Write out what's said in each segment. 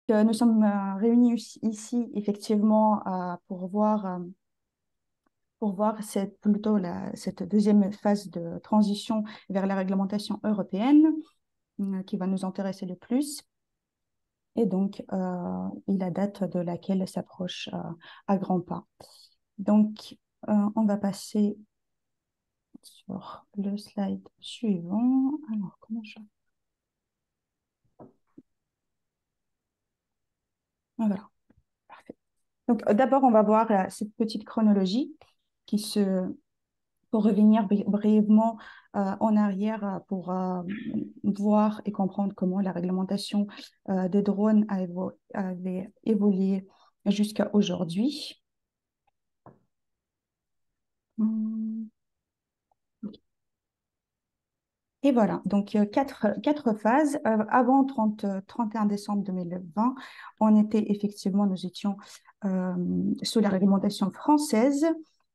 Nous sommes réunis ici, effectivement, pour voir cette deuxième phase de transition vers la réglementation européenne qui va nous intéresser le plus. Et donc, et la date de laquelle s'approche à grands pas. Donc, on va passer sur le slide suivant. Alors, comment je... Ah, voilà, parfait. Donc, d'abord, on va voir cette petite chronologie qui se... pour revenir brièvement en arrière pour voir et comprendre comment la réglementation des drones avait évolué jusqu'à aujourd'hui. Hum. Et voilà, donc quatre phases. Avant 31 décembre 2020, nous étions euh, sous la réglementation française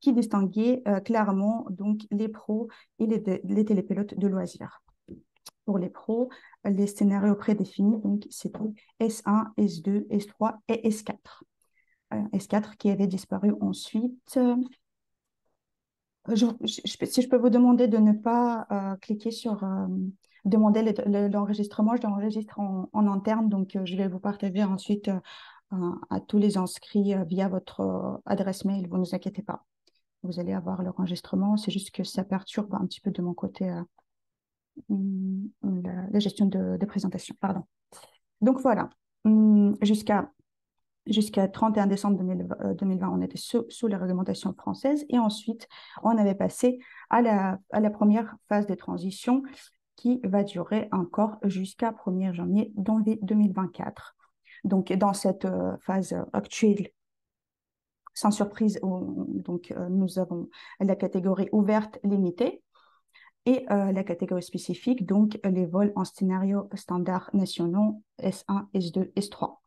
qui distinguait clairement donc les pros et les télépilotes de loisirs. Pour les pros, les scénarios prédéfinis, donc c'était S1, S2, S3 et S4. S4 qui avait disparu ensuite. Si je peux vous demander de ne pas cliquer sur demander l'enregistrement, je l'enregistre en interne, donc je vais vous partager ensuite à tous les inscrits via votre adresse mail, vous ne vous inquiétez pas. Vous allez avoir l'enregistrement, c'est juste que ça perturbe un petit peu de mon côté la gestion de présentation, pardon. Donc voilà, jusqu'à 31 décembre 2020, on était sous la réglementation française et ensuite, on avait passé à la première phase de transition qui va durer encore jusqu'à 1er janvier 2024. Donc, dans cette phase actuelle, sans surprise, nous avons la catégorie ouverte limitée et la catégorie spécifique, donc les vols en scénario standard nationaux S1, S2, S3.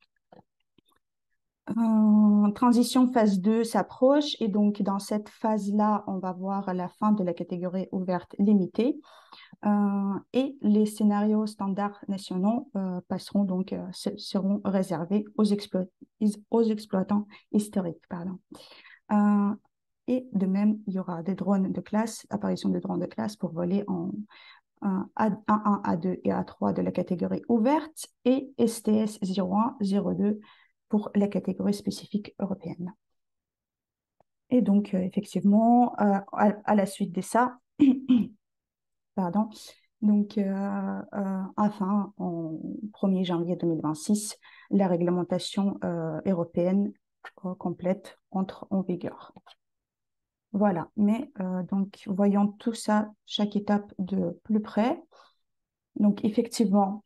Transition phase 2 s'approche et donc dans cette phase-là, on va voir la fin de la catégorie ouverte limitée et les scénarios standards nationaux seront réservés aux exploitants historiques. Pardon. Et de même, il y aura des drones de classe, apparition de drones de classe pour voler en A1, A2 et A3 de la catégorie ouverte et STS 01, 02 pour la catégorie spécifique européenne. Et donc, effectivement, à la suite de ça, pardon, donc, enfin, en 1er janvier 2026, la réglementation européenne complète entre en vigueur. Voilà, mais donc, voyons tout ça, chaque étape de plus près. Donc, effectivement,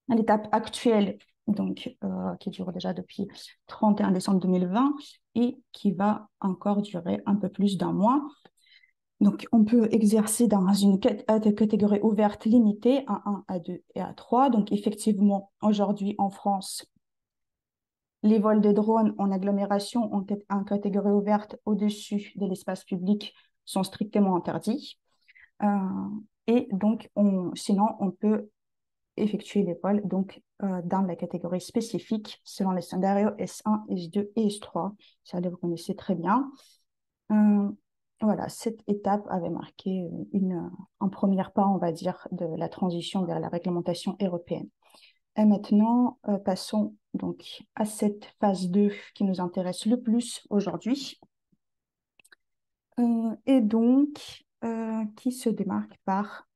l'étape actuelle, donc, qui dure déjà depuis 31 décembre 2020 et qui va encore durer un peu plus d'un mois. Donc, on peut exercer dans une catégorie ouverte limitée, A1, A2 et A3. Donc, effectivement, aujourd'hui en France, les vols de drones en agglomération en catégorie ouverte au-dessus de l'espace public sont strictement interdits. Euh, et donc, sinon, on peut effectuer les vols dans la catégorie spécifique selon les scénarios S1, S2 et S3. Ça, vous connaissez très bien. Euh, voilà, cette étape avait marqué un premier pas, on va dire, de la transition vers la réglementation européenne. Et maintenant, passons donc à cette phase 2 qui nous intéresse le plus aujourd'hui. Et donc, qui se démarque par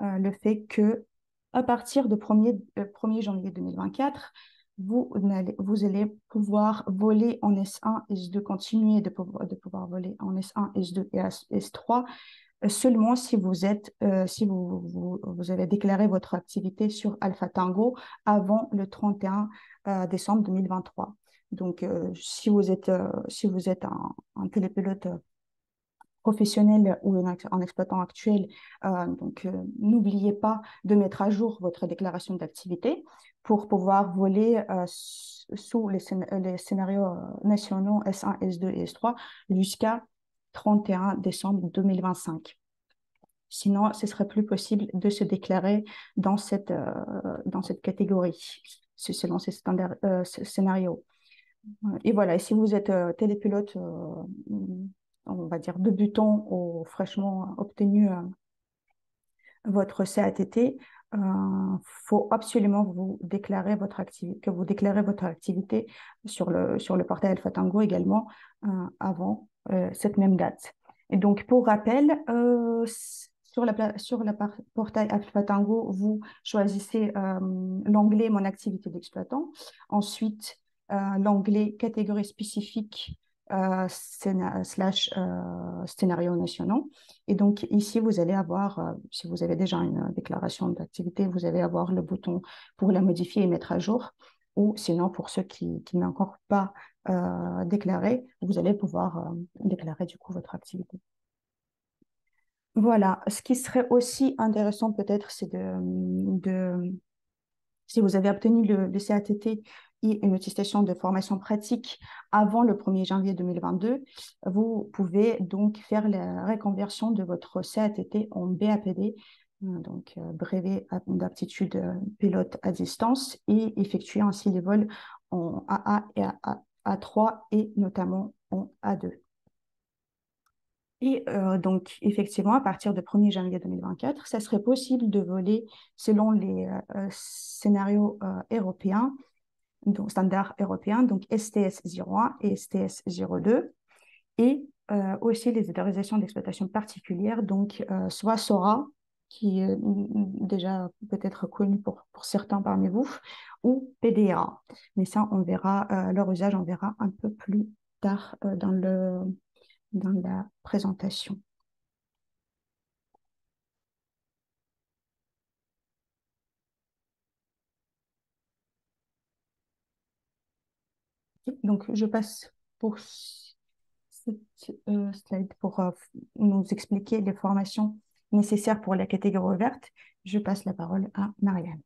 le fait que à partir de 1er janvier 2024, vous allez pouvoir voler en S1, S2, continuer de pouvoir voler en S1, S2 et S3 seulement si vous avez déclaré votre activité sur Alpha Tango avant le 31 décembre 2023. Donc, si vous êtes un télépilote professionnel ou un exploitant actuel, n'oubliez pas de mettre à jour votre déclaration d'activité pour pouvoir voler sous les scénarios nationaux S1, S2 et S3 jusqu'à 31 décembre 2025. Sinon, ce serait plus possible de se déclarer dans cette catégorie. selon ces scénarios. Et voilà, et si vous êtes télépilote, on va dire débutant ou fraîchement obtenu votre CATT, faut absolument vous déclarer votre activité, que vous déclarez votre activité sur le portail Alpha Tango également avant cette même date. Et donc, pour rappel, sur la portail Alpha Tango, vous choisissez l'onglet Mon activité d'exploitant. Ensuite, l'onglet Catégorie spécifique slash scénario nationaux. Et donc ici, vous allez avoir, si vous avez déjà une déclaration d'activité, vous allez avoir le bouton pour la modifier et mettre à jour. Ou sinon, pour ceux qui n'ont encore pas déclaré, vous allez pouvoir déclarer du coup votre activité. Voilà. Ce qui serait aussi intéressant peut-être, c'est si vous avez obtenu le CATT et une attestation de formation pratique avant le 1er janvier 2022, vous pouvez donc faire la reconversion de votre CATT en BAPD, donc brevet d'aptitude pilote à distance, et effectuer ainsi les vols en AA et A3 et notamment en A2. Et donc, effectivement, à partir du 1er janvier 2024, ça serait possible de voler selon les scénarios européens, donc standards européens, donc STS 01 et STS 02, et aussi les autorisations d'exploitation particulières, donc soit SORA, qui est déjà peut-être connu pour certains parmi vous, ou PDA. Mais ça, on verra, leur usage, on verra un peu plus tard dans la présentation. Donc, je passe pour cette slide pour nous expliquer les formations nécessaires pour la catégorie verte. Je passe la parole à Marianne.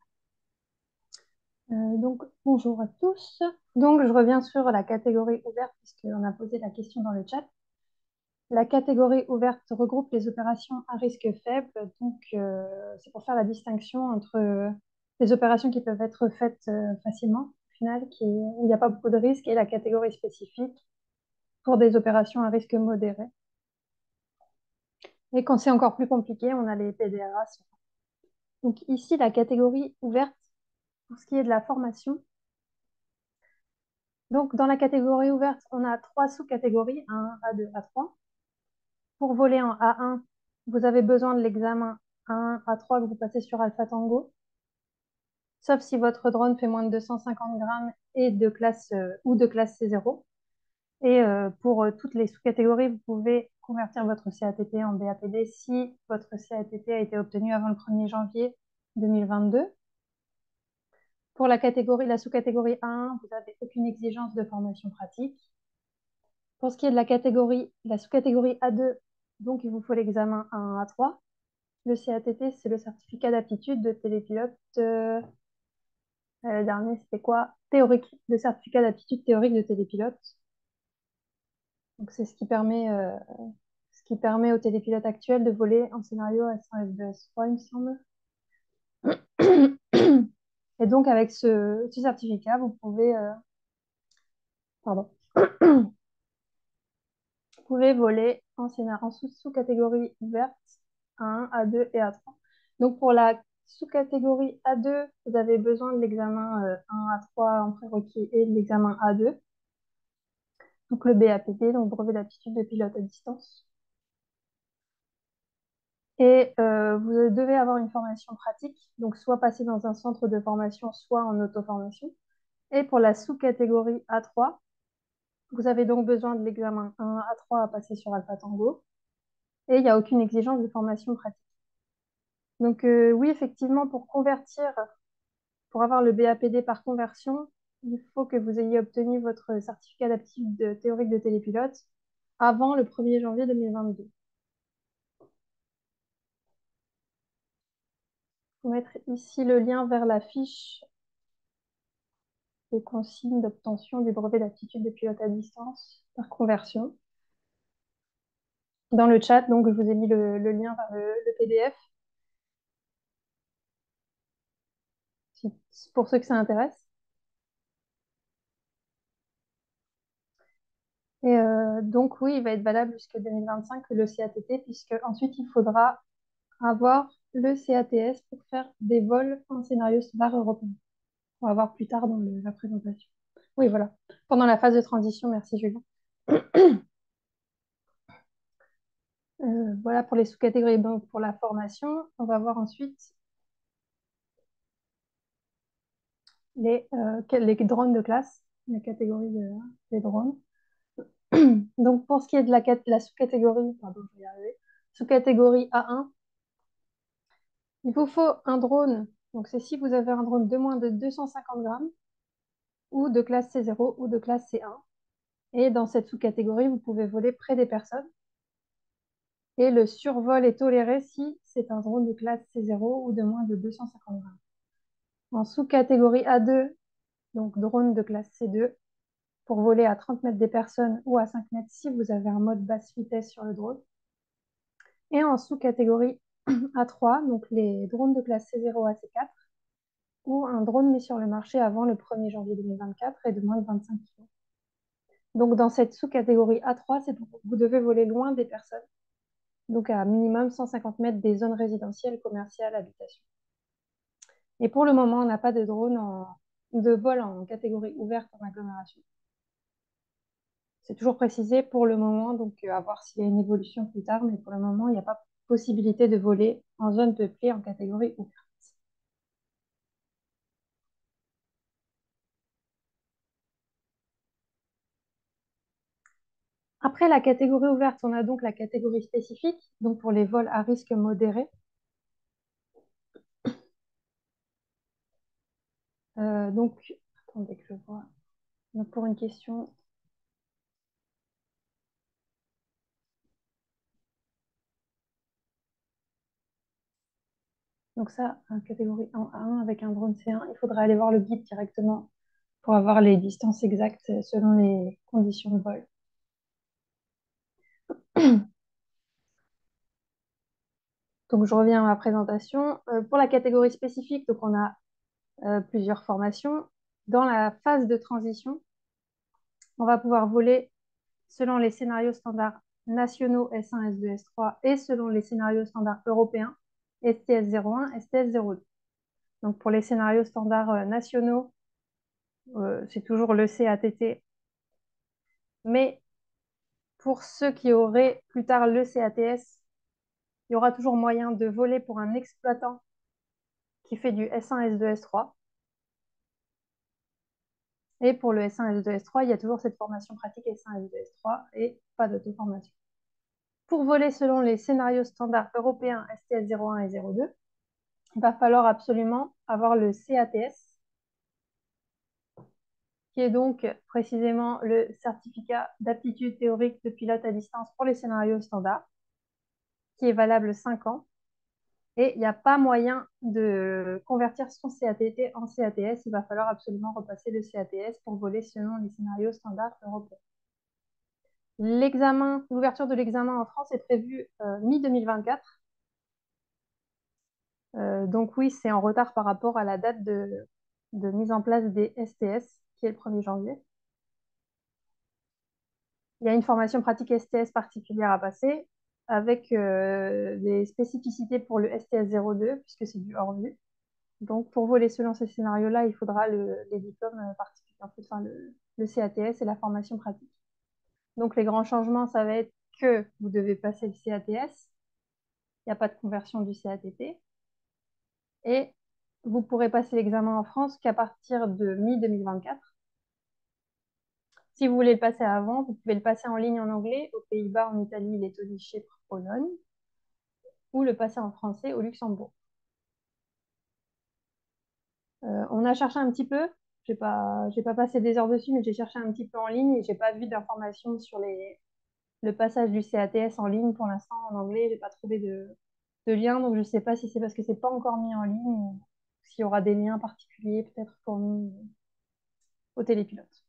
Donc, bonjour à tous. Donc, je reviens sur la catégorie ouverte puisqu'on a posé la question dans le chat. La catégorie ouverte regroupe les opérations à risque faible. Donc, c'est pour faire la distinction entre les opérations qui peuvent être faites facilement, au final, où il n'y a pas beaucoup de risques, et la catégorie spécifique pour des opérations à risque modéré. Et quand c'est encore plus compliqué, on a les PDRA. Donc, ici, la catégorie ouverte, pour ce qui est de la formation. Donc, dans la catégorie ouverte, on a 3 sous-catégories, A1, A2, A3. Pour voler en A1, vous avez besoin de l'examen A1, A3 que vous passez sur Alpha Tango, sauf si votre drone fait moins de 250 grammes et ou de classe C0. Et pour toutes les sous-catégories, vous pouvez convertir votre CATT en BAPD si votre CATT a été obtenu avant le 1er janvier 2022. Pour la sous-catégorie A1, vous n'avez aucune exigence de formation pratique. Pour ce qui est de la sous-catégorie A2, donc il vous faut l'examen A1, A3. Le CATT, c'est le certificat d'aptitude de télépilote. Le dernier, c'était quoi? Théorique, le certificat d'aptitude théorique de télépilote. Donc c'est ce qui permet aux télépilotes actuels de voler en scénario S1 SBS3, il me semble. Et donc avec ce certificat, vous pouvez, pardon, vous pouvez voler en sous-catégorie ouverte A1, A2 et A3. Donc pour la sous-catégorie A2, vous avez besoin de l'examen 1, A3 en prérequis et de l'examen A2. Donc le BAPD, donc brevet d'aptitude de pilote à distance. Et vous devez avoir une formation pratique, donc soit passer dans un centre de formation, soit en auto-formation. Et pour la sous-catégorie A3, vous avez donc besoin de l'examen 1 A3 à passer sur Alpha Tango. Et il n'y a aucune exigence de formation pratique. Donc oui, effectivement, pour avoir le BAPD par conversion, il faut que vous ayez obtenu votre certificat d'aptitude théorique de télépilote avant le 1er janvier 2022. Je vais mettre ici le lien vers la fiche des consignes d'obtention du brevet d'aptitude de pilote à distance par conversion. Dans le chat, donc, je vous ai mis le lien vers le PDF. Pour ceux que ça intéresse. Et donc, oui, il va être valable jusqu'en 2025 le CATT, puisque ensuite, il faudra avoir le CATS pour faire des vols en scénario standard européen. On va voir plus tard dans la présentation. Oui, voilà. Pendant la phase de transition, merci Julien. Voilà pour les sous-catégories. Donc, pour la formation, on va voir ensuite les drones de classe, les catégories des drones. Donc, pour ce qui est de la sous-catégorie, pardon, je vais y arriver. Sous-catégorie A1, il vous faut un drone. Donc, c'est si vous avez un drone de moins de 250 grammes ou de classe C0 ou de classe C1. Et dans cette sous-catégorie, vous pouvez voler près des personnes. Et le survol est toléré si c'est un drone de classe C0 ou de moins de 250 grammes. En sous-catégorie A2, donc drone de classe C2, pour voler à 30 mètres des personnes ou à 5 mètres si vous avez un mode basse vitesse sur le drone. Et en sous-catégorie A3, donc les drones de classe C0 à C4, ou un drone mis sur le marché avant le 1er janvier 2024 et de moins de 25 kg. Donc dans cette sous-catégorie A3, vous devez voler loin des personnes, donc à minimum 150 mètres des zones résidentielles, commerciales, habitations. Et pour le moment, on n'a pas de drone de vol en catégorie ouverte en agglomération. C'est toujours précisé pour le moment, donc à voir s'il y a une évolution plus tard, mais pour le moment, il n'y a pas possibilité de voler en zone peuplée en catégorie ouverte. Après la catégorie ouverte, on a donc la catégorie spécifique, donc pour les vols à risque modéré. Donc, attendez que je vois. Donc, pour une question. Donc ça, catégorie 1A1 avec un drone C1, il faudra aller voir le guide directement pour avoir les distances exactes selon les conditions de vol. Donc je reviens à ma présentation. Pour la catégorie spécifique, donc on a plusieurs formations. Dans la phase de transition, on va pouvoir voler selon les scénarios standards nationaux S1, S2, S3 et selon les scénarios standards européens STS 01, STS 02. Donc pour les scénarios standards nationaux, c'est toujours le CATT. Mais pour ceux qui auraient plus tard le CATS, il y aura toujours moyen de voler pour un exploitant qui fait du S1, S2, S3. Et pour le S1, S2, S3, il y a toujours cette formation pratique S1, S2, S3 et pas d'auto-formation. Pour voler selon les scénarios standards européens STS 01 et 02, il va falloir absolument avoir le CATS, qui est donc précisément le certificat d'aptitude théorique de pilote à distance pour les scénarios standards, qui est valable 5 ans. Et il n'y a pas moyen de convertir son CATT en CATS. Il va falloir absolument repasser le CATS pour voler selon les scénarios standards européens. L'ouverture de l'examen en France est prévue mi-2024. Donc oui, c'est en retard par rapport à la date de mise en place des STS, qui est le 1er janvier. Il y a une formation pratique STS particulière à passer, avec des spécificités pour le STS 02, puisque c'est du hors-vue. Donc pour voler selon ces scénarios-là, il faudra les diplômes particuliers, enfin le CATS et la formation pratique. Donc les grands changements, ça va être que vous devez passer le CATS, il n'y a pas de conversion du CATT, et vous pourrez passer l'examen en France qu'à partir de mi-2024. Si vous voulez le passer avant, vous pouvez le passer en ligne en anglais aux Pays-Bas, en Italie, Lettonie, Chypre, Pologne, ou le passer en français au Luxembourg. On a cherché un petit peu, j'ai pas passé des heures dessus, mais j'ai cherché un petit peu en ligne et j'ai pas vu d'informations sur le passage du CATS en ligne pour l'instant en anglais. J'ai pas trouvé de lien, donc je sais pas si c'est parce que c'est pas encore mis en ligne ou s'il y aura des liens particuliers peut-être fournis aux télépilotes.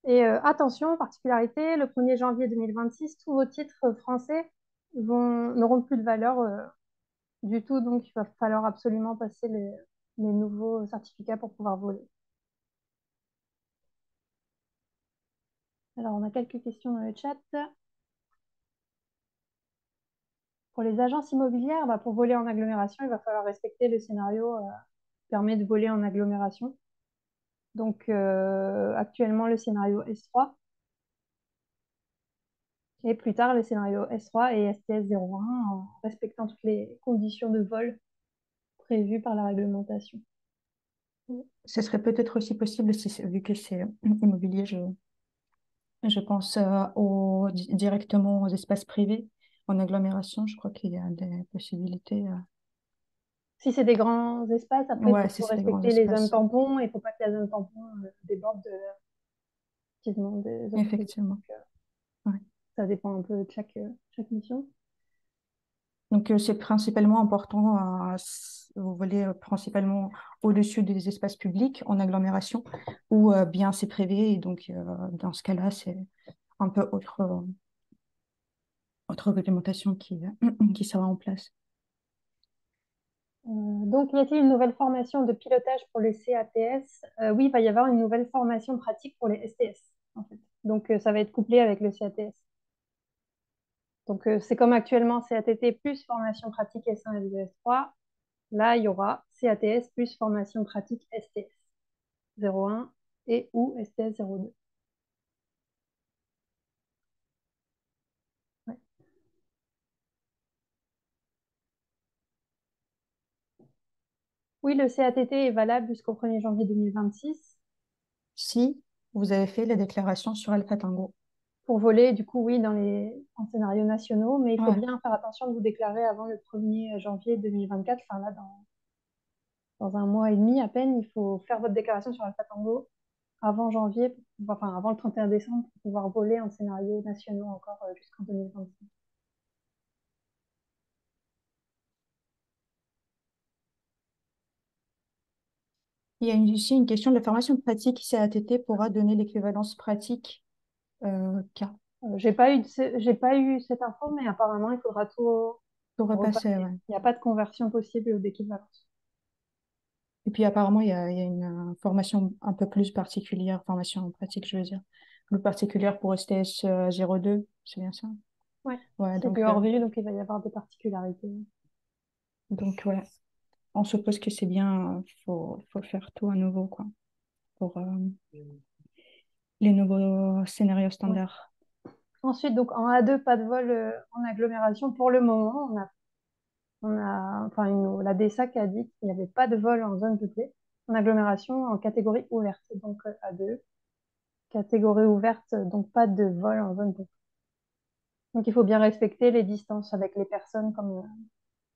Et attention, particularité, le 1er janvier 2026, tous vos titres français n'auront plus de valeur du tout, donc il va falloir absolument passer les nouveaux certificats pour pouvoir voler. Alors, on a quelques questions dans le chat. Pour les agences immobilières, pour voler en agglomération, il va falloir respecter le scénario qui permet de voler en agglomération. Donc, actuellement, le scénario S3. Et plus tard, le scénario S3 et STS 01 en respectant toutes les conditions de vol prévues par la réglementation. Ce serait peut-être aussi possible, vu que c'est immobilier, je pense directement aux espaces privés. En agglomération, je crois qu'il y a des possibilités. Si c'est des grands espaces, après, il faut Ouais, si toujours c'est des grands respecter les zones espaces. tampons. Il ne faut pas que la zone tampon déborde effectivement, des zones privées. Effectivement. Donc, Ouais. ça dépend un peu de chaque mission. Donc, c'est principalement important, vous voulez principalement au-dessus des espaces publics en agglomération ou bien c'est privé. Et donc, dans ce cas-là, c'est un peu autre réglementation qui sera en place. Donc, y a-t-il une nouvelle formation de pilotage pour les CATS? Oui, il va y avoir une nouvelle formation pratique pour les STS, en fait. Donc, ça va être couplé avec le CATS. Donc, c'est comme actuellement CATT plus formation pratique S1 et S3. Là, il y aura CATS plus formation pratique STS 01 et ou STS 02. Ouais. Oui, le CATT est valable jusqu'au 1er janvier 2026. Si vous avez fait la déclaration sur Alpha Tango. Pour voler, du coup, oui, en scénarios nationaux, mais il faut Ouais. bien faire attention de vous déclarer avant le 1er janvier 2024. Enfin, là, dans un mois et demi à peine, il faut faire votre déclaration sur Alpha Tango avant janvier, enfin avant le 31 décembre, pour pouvoir voler en scénario nationaux encore jusqu'en 2025. Il y a aussi une question de la formation pratique CATT pourra donner l'équivalence pratique K. J'ai pas eu cette info, mais apparemment, il faudra tout Pour repasser, repasser. ouais. Il n'y a pas de conversion possible d'équivalence. Et puis apparemment, il y a une formation un peu plus particulière, formation pratique, je veux dire, plus particulière pour STS 02, c'est bien ça? Ouais, Ouais, c'est du hors-vue, donc il va y avoir des particularités. donc ouais, on suppose que c'est bien, faut faire tout à nouveau, quoi, pour les nouveaux scénarios Ouais. standards. Ensuite, donc en A2, pas de vol en agglomération pour le moment. Enfin, la DSAC a dit qu'il n'y avait pas de vol en zone peuplée, en agglomération, en catégorie ouverte, donc A2. Catégorie ouverte, donc pas de vol en zone peuplée. Donc il faut bien respecter les distances avec les personnes,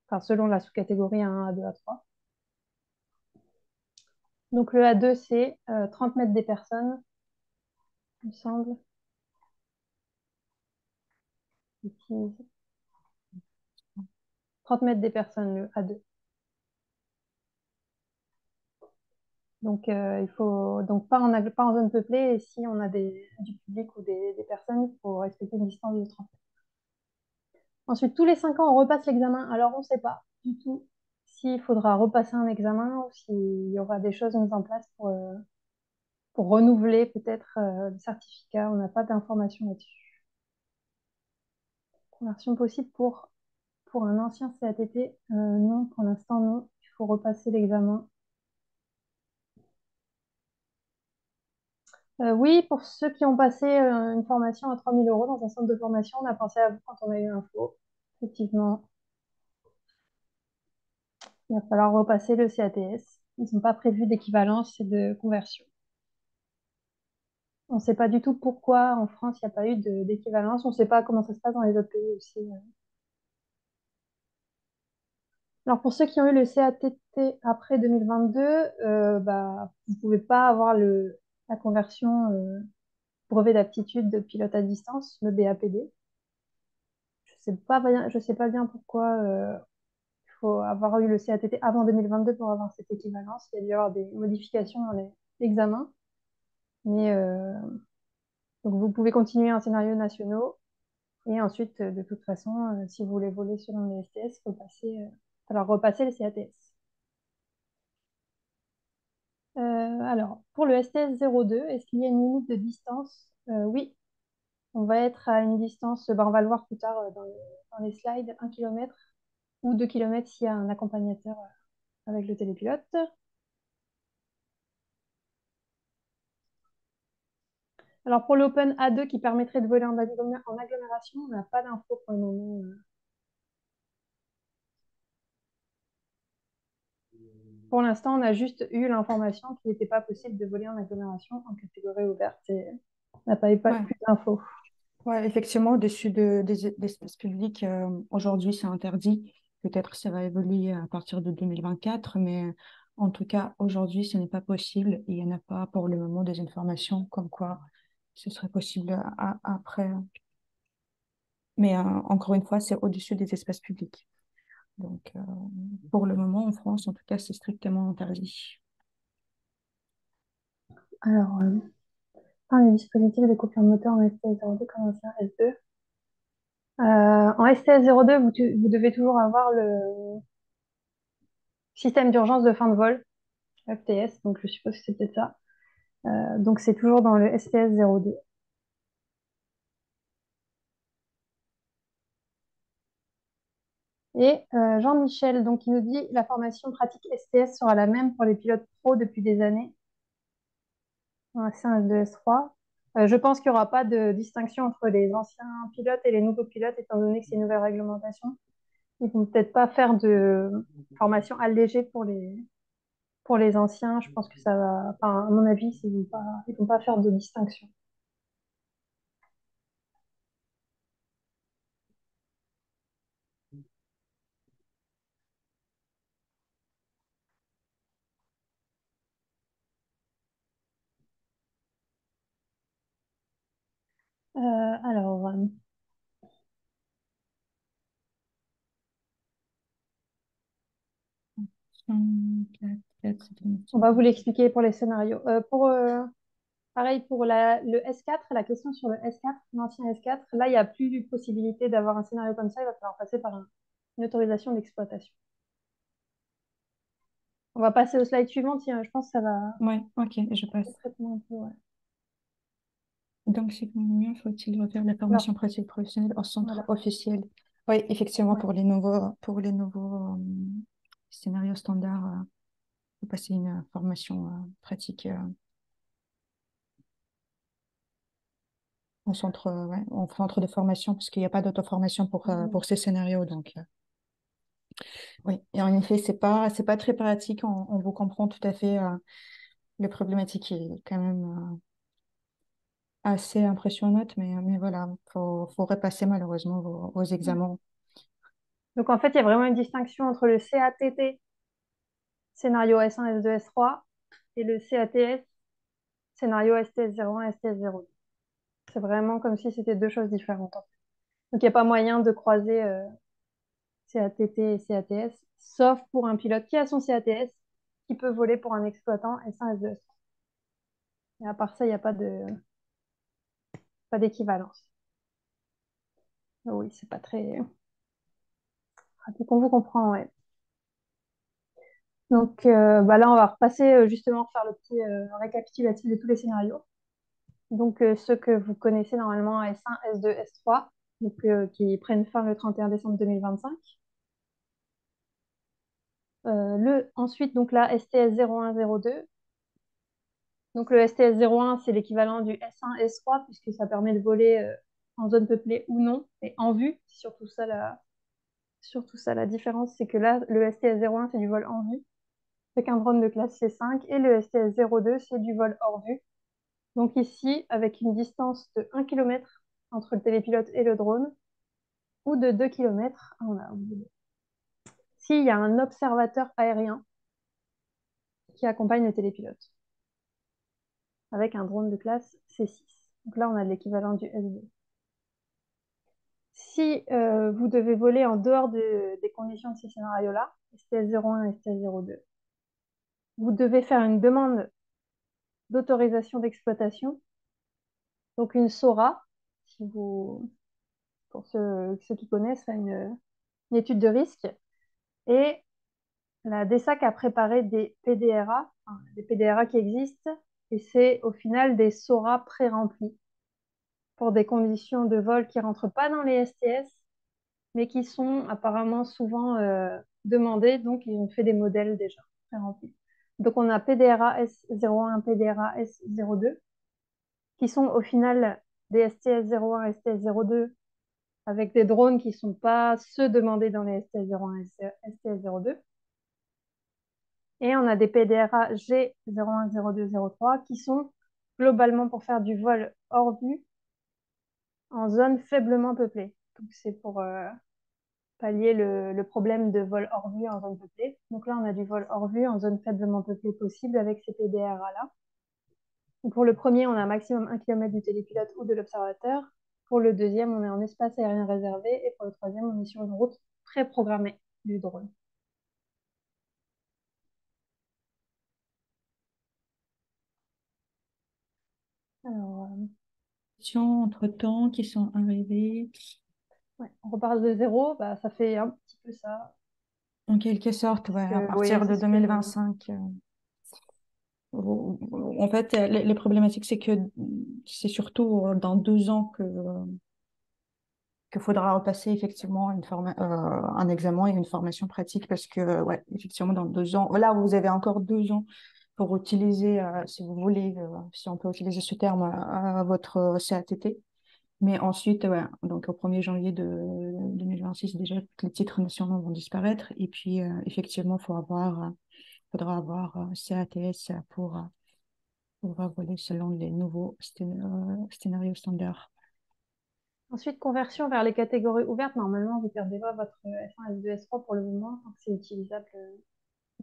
enfin, selon la sous-catégorie A1, A2, A3. Donc le A2, c'est 30 mètres des personnes, il me semble. 30 mètres des personnes, le A2. Donc, il faut donc pas en zone peuplée. Et si on a du public ou des personnes, il faut respecter une distance de 30 mètres. Ensuite, tous les 5 ans, on repasse l'examen. Alors, on ne sait pas du tout s'il faudra repasser un examen ou s'il y aura des choses mises en place pour renouveler peut-être le certificat. On n'a pas d'informations là-dessus. Conversion possible pour un ancien CATT? Non, pour l'instant, non. Il faut repasser l'examen. Oui, pour ceux qui ont passé une formation à 3 000 euros dans un centre de formation, on a pensé à vous quand on a eu l'info. Effectivement, il va falloir repasser le CATS. Ils n'ont pas prévu d'équivalence et de conversion. On ne sait pas du tout pourquoi en France il n'y a pas eu d'équivalence. On ne sait pas comment ça se passe dans les autres pays aussi. Alors pour ceux qui ont eu le CATT après 2022, vous ne pouvez pas avoir la conversion brevet d'aptitude de pilote à distance, le BAPD. Je sais pas bien pourquoi il faut avoir eu le CATT avant 2022 pour avoir cette équivalence. Il y a dû y avoir des modifications dans les examens. Mais donc vous pouvez continuer en scénario nationaux. Et ensuite, de toute façon, si vous voulez voler selon les STS, il faut falloir repasser le CATS. Alors, pour le STS 02, est-ce qu'il y a une limite de distance? Oui, On va être à une distance, ben, on va le voir plus tard dans les slides, 1 km ou 2 km s'il y a un accompagnateur avec le télépilote. Alors pour l'Open A2 qui permettrait de voler en agglomération, on n'a pas d'infos pour le moment. Pour l'instant, on a juste eu l'information qu'il n'était pas possible de voler en agglomération en catégorie ouverte et on n'a pas eu Ouais. plus d'infos. Ouais, effectivement, au-dessus des espaces publics, aujourd'hui, c'est interdit. Peut-être que ça va évoluer à partir de 2024, mais en tout cas, aujourd'hui, ce n'est pas possible. Il n'y en a pas pour le moment des informations comme quoi ce serait possible après. Mais encore une fois, c'est au-dessus des espaces publics. Donc, pour le moment, en France, en tout cas, c'est strictement interdit. Alors, le dispositif de coupure moteur en STS02 comme ancien S2. En STS02, vous devez toujours avoir le système d'urgence de fin de vol, FTS, donc je suppose que c'est peut-être ça. Donc c'est toujours dans le STS02. Et Jean-Michel, donc il nous dit la formation pratique STS sera la même pour les pilotes pro depuis des années. C'est un S2, S3. Je pense qu'il n'y aura pas de distinction entre les anciens pilotes et les nouveaux pilotes, étant donné que c'est une nouvelle réglementation. Ils vont peut-être pas faire de formation allégée pour les anciens. Je pense que ça va, enfin, à mon avis, ils vont pas faire de distinction. Alors, 4, on va vous l'expliquer pour les scénarios. Pareil pour le S4, la question sur le S4, l'ancien S4, là, il n'y a plus de possibilité d'avoir un scénario comme ça, il va falloir passer par une autorisation d'exploitation. On va passer au slide suivant, tiens, je pense que ça va Ouais, ok, je passe. traitement un peu, ouais. Donc, c'est combien faut-il refaire la Alors, formation pratique professionnelle au centre voilà. officiel? Oui, effectivement, Ouais. pour les nouveaux scénarios standards, faut passer une formation pratique ouais, en centre de formation, parce qu'il n'y a pas d'auto-formation pour ces scénarios. Donc, oui, et en effet, c'est pas très pratique. On vous comprend tout à fait. La problématique est quand même assez impressionnante, mais voilà, faut repasser malheureusement vos examens. Donc, en fait, il y a vraiment une distinction entre le CATT, scénario S1, S2, S3, et le CATS, scénario STS01, STS02. C'est vraiment comme si c'était deux choses différentes, en fait. Donc, il n'y a pas moyen de croiser CATT et CATS, sauf pour un pilote qui a son CATS, qui peut voler pour un exploitant S1, S2, S3. Et à part ça, il n'y a pas d'équivalence. Oui, c'est pas très pratique. On vous comprend, ouais. Donc bah là, on va repasser justement faire le petit récapitulatif de tous les scénarios. Donc ceux que vous connaissez normalement, S1, S2, S3, donc, qui prennent fin le 31 décembre 2025. Ensuite, donc là, STS 0102. Donc le STS 01, c'est l'équivalent du S1, S3, puisque ça permet de voler en zone peuplée ou non, et en vue. C'est surtout ça la différence, c'est que là, le STS 01, c'est du vol en vue, avec un drone de classe C5, et le STS 02, c'est du vol hors vue. Donc ici, avec une distance de 1 km entre le télépilote et le drone, ou de 2 km, s'il y a un observateur aérien qui accompagne le télépilote, avec un drone de classe C6. Donc là, on a l'équivalent du S2. Si vous devez voler en dehors des conditions de ces scénarios-là, STS01 et STS02, vous devez faire une demande d'autorisation d'exploitation, donc une SORA, pour ceux qui connaissent, une étude de risque. Et la DESAC a préparé des PDRA, enfin, des PDRA qui existent, et c'est au final des SORA pré-remplis pour des conditions de vol qui rentrent pas dans les STS, mais qui sont apparemment souvent demandées. Donc, ils ont fait des modèles déjà très remplis. Donc, on a PDRA S01, PDRA S02, qui sont au final des STS 01, STS 02, avec des drones qui ne sont pas ceux demandés dans les STS 01 et STS 02. Et on a des PDRA G01, 02, 03 qui sont globalement pour faire du vol hors vue en zone faiblement peuplée. Donc c'est pour pallier le problème de vol hors vue en zone peuplée. Donc là, on a du vol hors vue en zone faiblement peuplée possible avec ces PDRA-là. Pour le premier, on a un maximum 1 km du télépilote ou de l'observateur. Pour le deuxième, on est en espace aérien réservé. Et pour le troisième, on est sur une route préprogrammée du drone. Alors, Entre-temps, qui sont arrivés. ouais, on repart de zéro, bah, ça fait un petit peu ça. En quelque sorte, ouais, à Oui, partir de c'est ce que... 2025. En fait, les problématiques, c'est que c'est surtout dans 2 ans qu'il faudra repasser effectivement un examen et une formation pratique parce que, ouais, effectivement, dans 2 ans, là, vous avez encore 2 ans pour utiliser, si vous voulez, si on peut utiliser ce terme, votre CATT. Mais ensuite, ouais, donc au 1er janvier de 2026, déjà, tous les titres nationaux vont disparaître. Et puis, effectivement, faudra avoir CATS pour voler selon les nouveaux scénarios standards. Ensuite, conversion vers les catégories ouvertes. Normalement, vous ne perdez pas votre S1, S2, S3 pour le moment. Donc, c'est utilisable.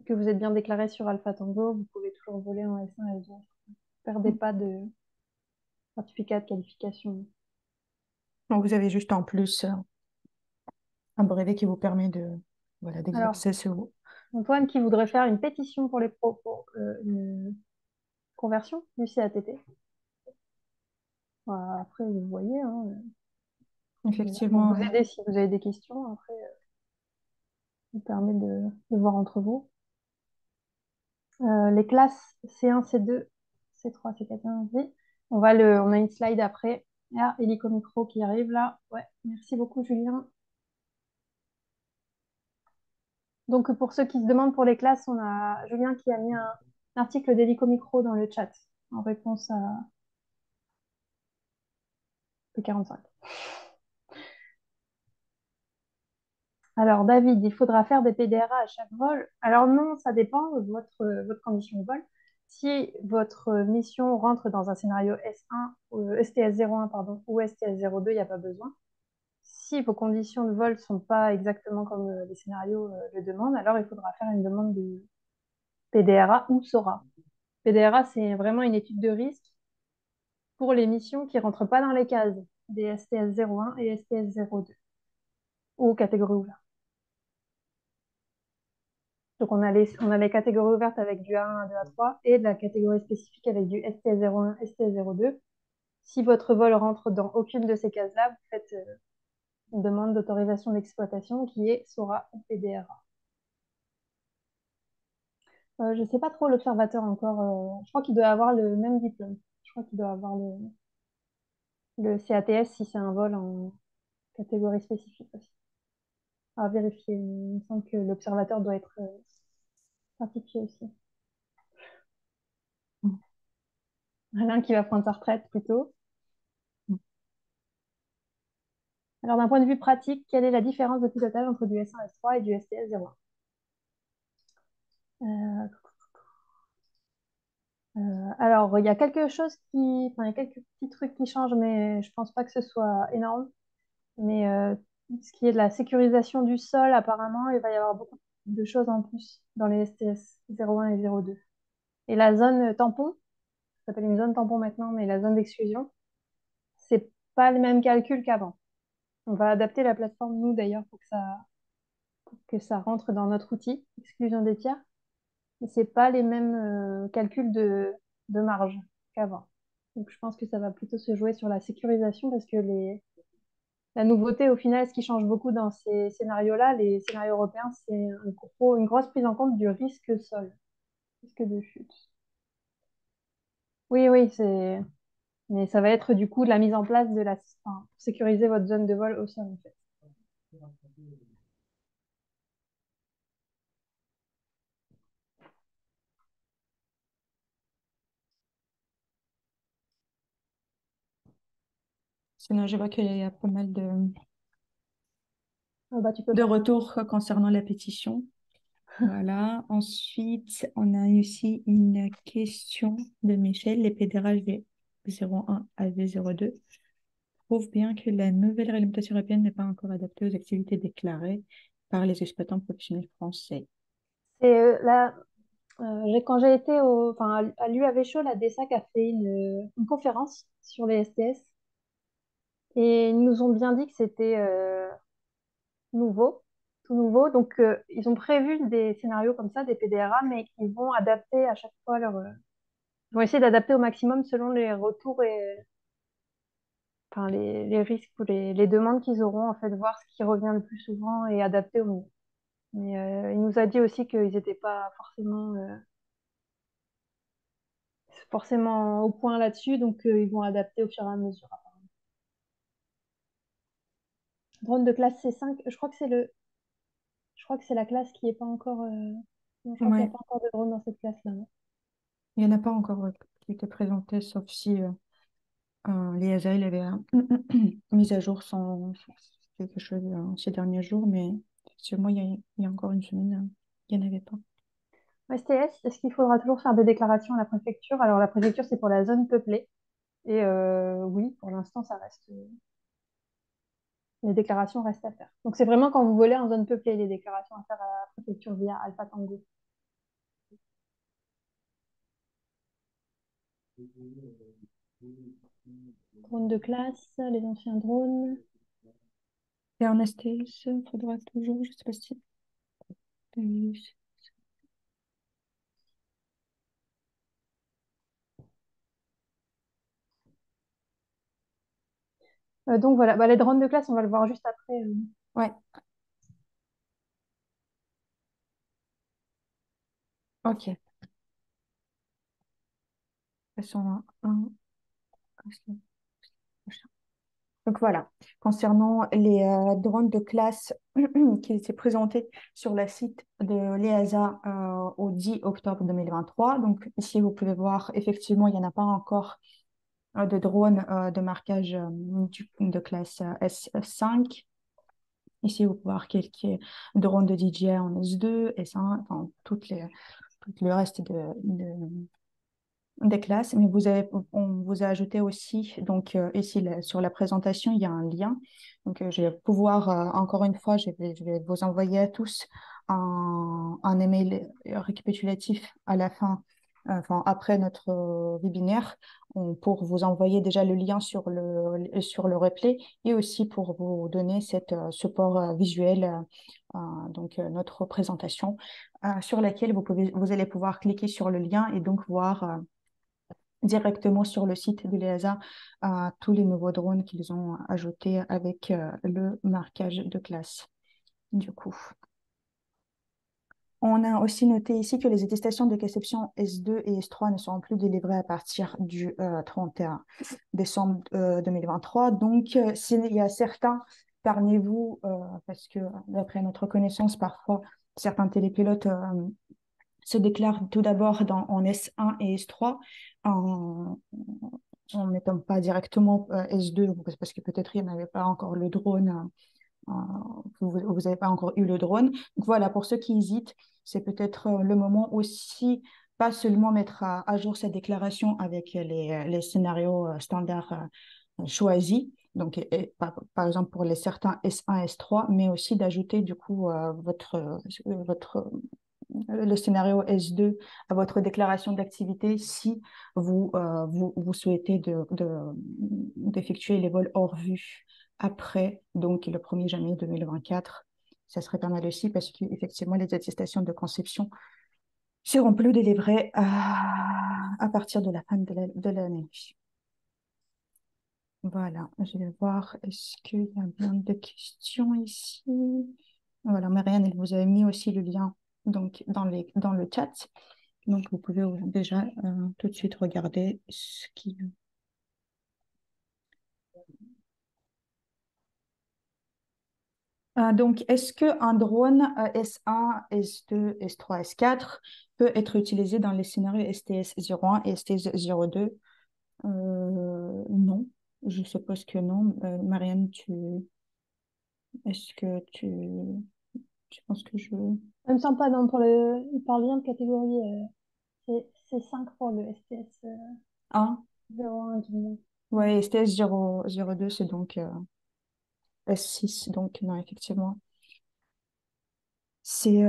Que vous êtes bien déclaré sur Alpha Tango, vous pouvez toujours voler en S1, S2. Ne perdez pas de certificat de qualification. Donc, vous avez juste en plus un brevet qui vous permet voilà, Alors, d'exercer ce haut. Antoine qui voudrait faire une pétition pour les pros pour une conversion du CATT. Voilà, après, vous voyez, hein, on est là pour Effectivement, vous ouais. aider si vous avez des questions. Après, ça vous permet de voir entre vous. Les classes C1, C2, C3, C4, C5, on a une slide après. Ah, Hélico Micro qui arrive là. Ouais, merci beaucoup, Julien. Donc, pour ceux qui se demandent pour les classes, on a Julien qui a mis un article d'Hélico Micro dans le chat en réponse à P45. Alors, David, il faudra faire des PDRA à chaque vol. Alors non, ça dépend de votre condition de vol. Si votre mission rentre dans un scénario S1, STS01 pardon, ou STS02, il n'y a pas besoin. Si vos conditions de vol ne sont pas exactement comme les scénarios le demandent, alors il faudra faire une demande de PDRA ou SORA. PDRA, c'est vraiment une étude de risque pour les missions qui ne rentrent pas dans les cases des STS01 et STS02 ou catégorie ouverte. Donc, on a les catégories ouvertes avec du A1, A2, A3 et de la catégorie spécifique avec du STS01, STS02. Si votre vol rentre dans aucune de ces cases-là, vous faites une demande d'autorisation d'exploitation qui est SORA ou PDRA. Je ne sais pas trop l'observateur encore. Je crois qu'il doit avoir le même diplôme. Je crois qu'il doit avoir le CATS si c'est un vol en catégorie spécifique aussi. À vérifier. Il me semble que l'observateur doit être certifié aussi. Alain qui va prendre sa retraite plutôt. Alors, d'un point de vue pratique, quelle est la différence de pilotage entre du S1, S3 et du STS 01? Alors, il y a quelque chose enfin, il y a quelques petits trucs qui changent, mais je pense pas que ce soit énorme. Mais ce qui est de la sécurisation du sol, apparemment, il va y avoir beaucoup de choses en plus dans les STS 01 et 02. Et la zone tampon, ça s'appelle une zone tampon maintenant, mais la zone d'exclusion, c'est pas le même calcul qu'avant. On va adapter la plateforme, nous d'ailleurs, pour que ça rentre dans notre outil, exclusion des tiers. Mais c'est pas les mêmes calculs de marge qu'avant. Donc je pense que ça va plutôt se jouer sur la sécurisation parce que la nouveauté, au final, ce qui change beaucoup dans ces scénarios-là, les scénarios européens, c'est une grosse prise en compte du risque sol, risque de chute. Oui, oui, c'est Mais ça va être du coup la mise en place de enfin, pour sécuriser votre zone de vol au sol, en fait. Sinon, je vois qu'il y a pas mal Ah bah, tu peux de passer. retours concernant la pétition. Voilà. Ensuite, on a ici une question de Michel. Les pédérages V01 à V02 prouvent bien que la nouvelle réglementation européenne n'est pas encore adaptée aux activités déclarées par les exploitants professionnels français. C'est là, quand j'ai été enfin, à l'UAV Show, la DESAC a fait une conférence sur les STS et ils nous ont bien dit que c'était nouveau, tout nouveau. Donc, ils ont prévu des scénarios comme ça, des PDRA, mais ils vont adapter à chaque fois ils vont essayer d'adapter au maximum selon les retours et enfin, les risques ou les demandes qu'ils auront, en fait, voir ce qui revient le plus souvent et adapter au mieux. Mais il nous a dit aussi qu'ils n'étaient pas forcément au point là-dessus, donc ils vont adapter au fur et à mesure. Drone de classe C5, je crois que c'est la classe qui est pas encore. Non, je crois qu'il n'y a Ouais, pas encore de drone dans cette classe-là, non. il n'y en a pas encore qui étaient présentés, sauf si l'IASA il avait mis à jour quelque chose ces derniers jours, mais effectivement, il y a encore une semaine, il n'y en avait pas. STS, est-ce qu'il faudra toujours faire des déclarations à la préfecture? Alors la préfecture, c'est pour la zone peuplée. Et oui, pour l'instant, les déclarations restent à faire. Donc c'est vraiment quand vous volez en zone peuplée, les déclarations à faire à la préfecture via Alpha Tango. Drone de classe, les anciens drones. Et en STS, il faudra toujours, je sais pas si... Donc voilà, bah, les drones de classe, on va le voir juste après. Ouais, ok. Passons à un. Donc voilà, concernant les drones de classe qui étaient présentés sur le site de l'EASA au 10 octobre 2023. Donc ici, vous pouvez voir, effectivement, il n'y en a pas encore de drones de marquage de classe S5. Ici, vous pouvez voir quelques drones de DJI en S2, S1, enfin, tout le reste des classes, mais on vous a ajouté aussi, donc ici sur la présentation, il y a un lien. Donc je vais pouvoir, encore une fois, je vais vous envoyer à tous un email récapitulatif à la fin, enfin après notre webinaire, pour vous envoyer déjà le lien sur le replay et aussi pour vous donner cet support visuel, donc notre présentation, sur laquelle vous allez pouvoir cliquer sur le lien et donc voir directement sur le site de l'EASA tous les nouveaux drones qu'ils ont ajoutés avec le marquage de classe. Du coup, on a aussi noté ici que les attestations de conception S2 et S3 ne seront plus délivrées à partir du 31 décembre 2023. Donc, s'il y a certains parmi vous, parce que d'après notre connaissance, parfois, certains télépilotes se déclarent tout d'abord en S1 et S3 en, en n'étant pas directement S2 parce que peut-être il n'y avait pas encore le drone, vous n'avez pas encore eu le drone. Donc voilà, pour ceux qui hésitent, c'est peut-être le moment aussi, pas seulement mettre à jour sa déclaration avec les scénarios standards choisis, donc par exemple pour les certains S1, S3, mais aussi d'ajouter du coup votre le scénario S2 à votre déclaration d'activité si vous souhaitez d'effectuer les vols hors vue après donc le 1er janvier 2024. Ça serait pas mal aussi parce qu'effectivement, les attestations de conception seront plus délivrées à partir de la fin de l'année. Voilà, je vais voir, est-ce qu'il y a bien de questions ici? Voilà, Marianne, elle vous a mis aussi le lien donc, dans le chat. Donc, vous pouvez déjà tout de suite regarder ce qui... Donc, est-ce qu'un drone S1, S2, S3, S4 peut être utilisé dans les scénarios STS-01 et STS-02? Non, je suppose que non. Marianne, est-ce que tu penses que je... Il me semble pas, non, il parle bien de catégorie. C'est 5 pour le STS Ah, 01 du moins. Ouais. ouais, STS-002, c'est donc S6, donc non, effectivement. C'est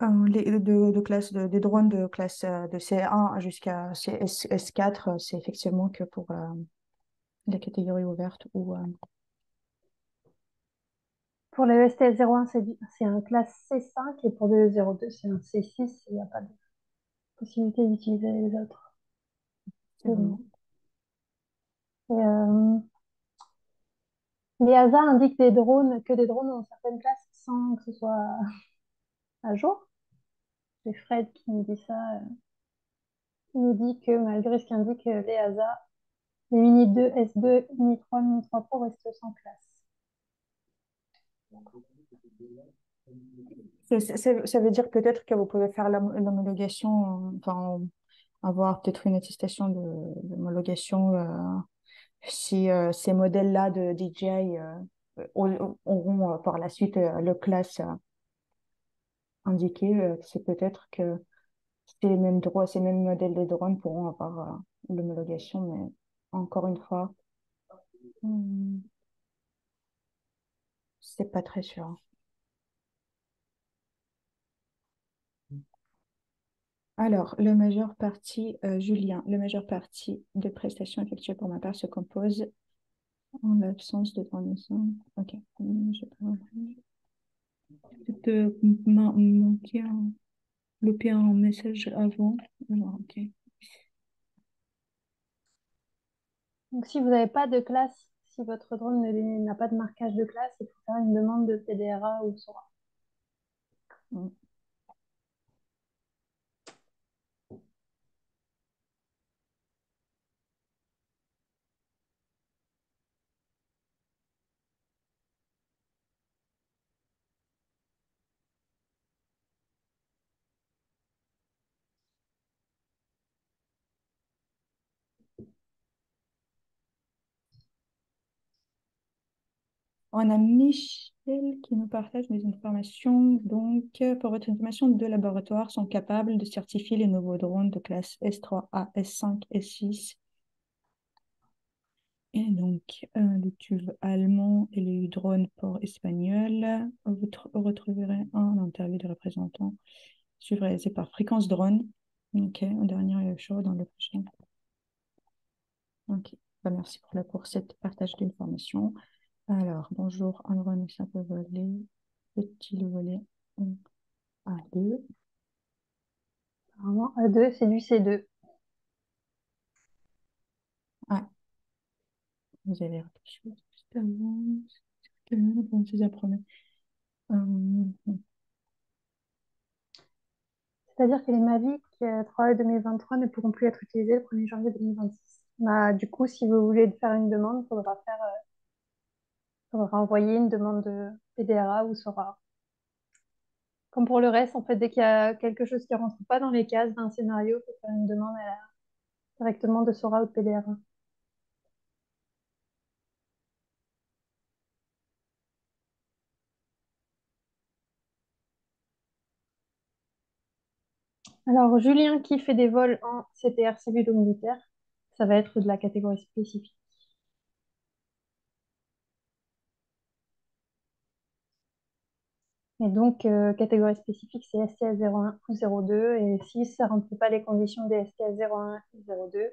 de classe des drones de classe de C1 jusqu'à S4, c'est effectivement que pour les catégories ouvertes ou Pour le STS 01, c'est un classe C5 et pour le 02, c'est un C6. Il n'y a pas de possibilité d'utiliser les autres. effectivement. Et, l'EASA indique que des drones ont certaines classes sans que ce soit à jour. C'est Fred qui nous dit ça. Il nous dit que malgré ce qu'indique l'EASA, les Mini 2, S2, Mini 3, Mini 3 Pro restent sans classe. Ça veut dire peut-être que vous pouvez faire l'homologation, enfin avoir peut-être une attestation d'homologation si ces modèles-là de DJI auront par la suite le classe indiqué. C'est peut-être que ces mêmes droits, ces mêmes modèles de drones pourront avoir l'homologation, mais encore une fois, hmm, c'est pas très sûr. Alors, Julien, le majeure partie des prestations effectuées pour ma part se compose en l'absence de fournisseur. Ok. Je peux peut-être manquer louper un message avant. Alors, ok. Donc, si vous n'avez pas de classe, si votre drone n'a pas de marquage de classe, il faut faire une demande de PDRA ou SORA. Mm. On a Michel qui nous partage des informations. Donc, pour votre information, deux laboratoires sont capables de certifier les nouveaux drones de classe S3A, S5, S6. Et donc, le TÜV allemand et les drones pour espagnol. Retrouverez un interview de représentants suivi réalisé par Fréquence Drone. Ok, un dernier show dans le prochain. Ok, bah, merci pour cette partage d'informations. Alors, bonjour, un drone simple voler. Peut-il voler en A2? Apparemment, A2, c'est du C2. Ah, vous avez quelque chose juste avant. Bon, c'est un premier. Euh, C'est-à-dire que les Mavic 3 2023 ne pourront plus être utilisés le 1er janvier 2026. Bah, du coup, si vous voulez faire une demande, faudra envoyer une demande de PDRA ou SORA. Comme pour le reste, en fait, dès qu'il y a quelque chose qui ne rentre pas dans les cases d'un scénario, il faut faire une demande directement de SORA ou de PDRA. Alors, Julien qui fait des vols en CTR civil ou militaire, ça va être de la catégorie spécifique. Et donc, catégorie spécifique, c'est STS 01 ou 02. Et si ça ne remplit pas les conditions des STS 01 et 02,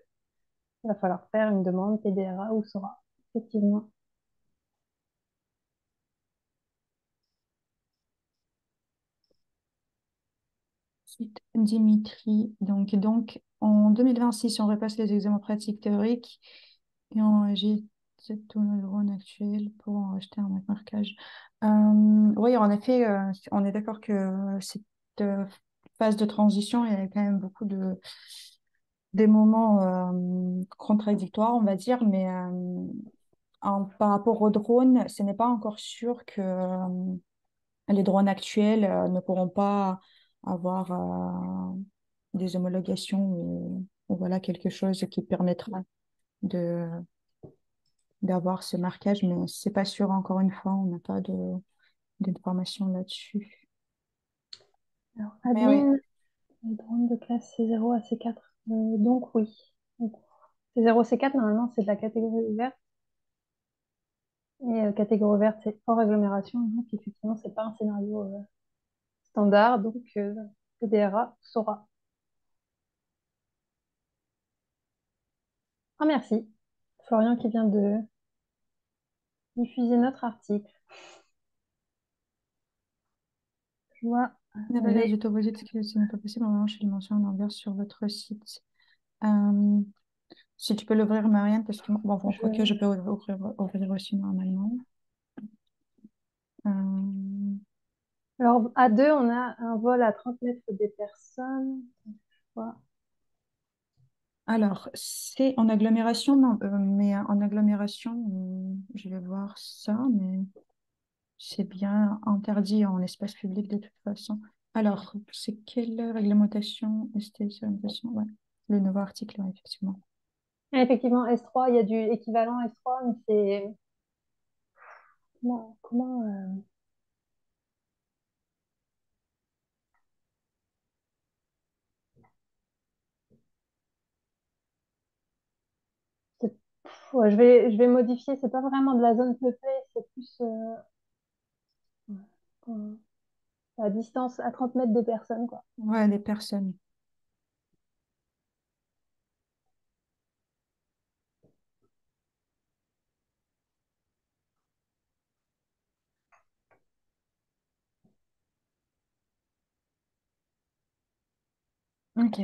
il va falloir faire une demande PDRA ou SORA, effectivement. Ensuite, Dimitri. Donc, en 2026, si on repasse les examens pratiques théoriques et on agite tous nos drones actuels pour en acheter un marquage. Oui, en effet, on est d'accord que cette euh, phase de transition, il y a quand même beaucoup des moments contradictoires, on va dire, mais par rapport aux drones, ce n'est pas encore sûr que les drones actuels ne pourront pas avoir des homologations ou voilà quelque chose qui permettra de d'avoir ce marquage, mais c'est pas sûr encore une fois, on n'a pas d'informations là-dessus. Alors, Mais oui, admin, les drones de classe C0 à C4. Donc oui. Donc, C0, C4, normalement, c'est de la catégorie ouverte. Et catégorie ouverte, c'est hors agglomération. Donc, effectivement, c'est pas un scénario standard. Donc, le DRA saura. Ah, merci. Florian qui vient de diffuser notre article. Je vois la valeur les... du taux positif, que ce n'est pas possible, en revanche, je le mentionne en envers sur votre site. Euh, Si tu peux l'ouvrir, Marianne, parce que bon, quoique je je- peux ouvrir aussi normalement. Euh, Alors, à deux, on a un vol à 30 mètres des personnes. Voilà. alors, c'est en agglomération, non, mais en agglomération, je vais voir ça, mais c'est bien interdit en espace public de toute façon. Alors, c'est quelle réglementation, esthétisation, ouais, le nouveau article, ouais, effectivement. Et effectivement, S3, il y a du équivalent S3, mais c'est... Ouais, je vais modifier. C'est pas vraiment de la zone peuplée, c'est plus euh, à distance, à 30 mètres des personnes, quoi. Ouais, des personnes. Ok.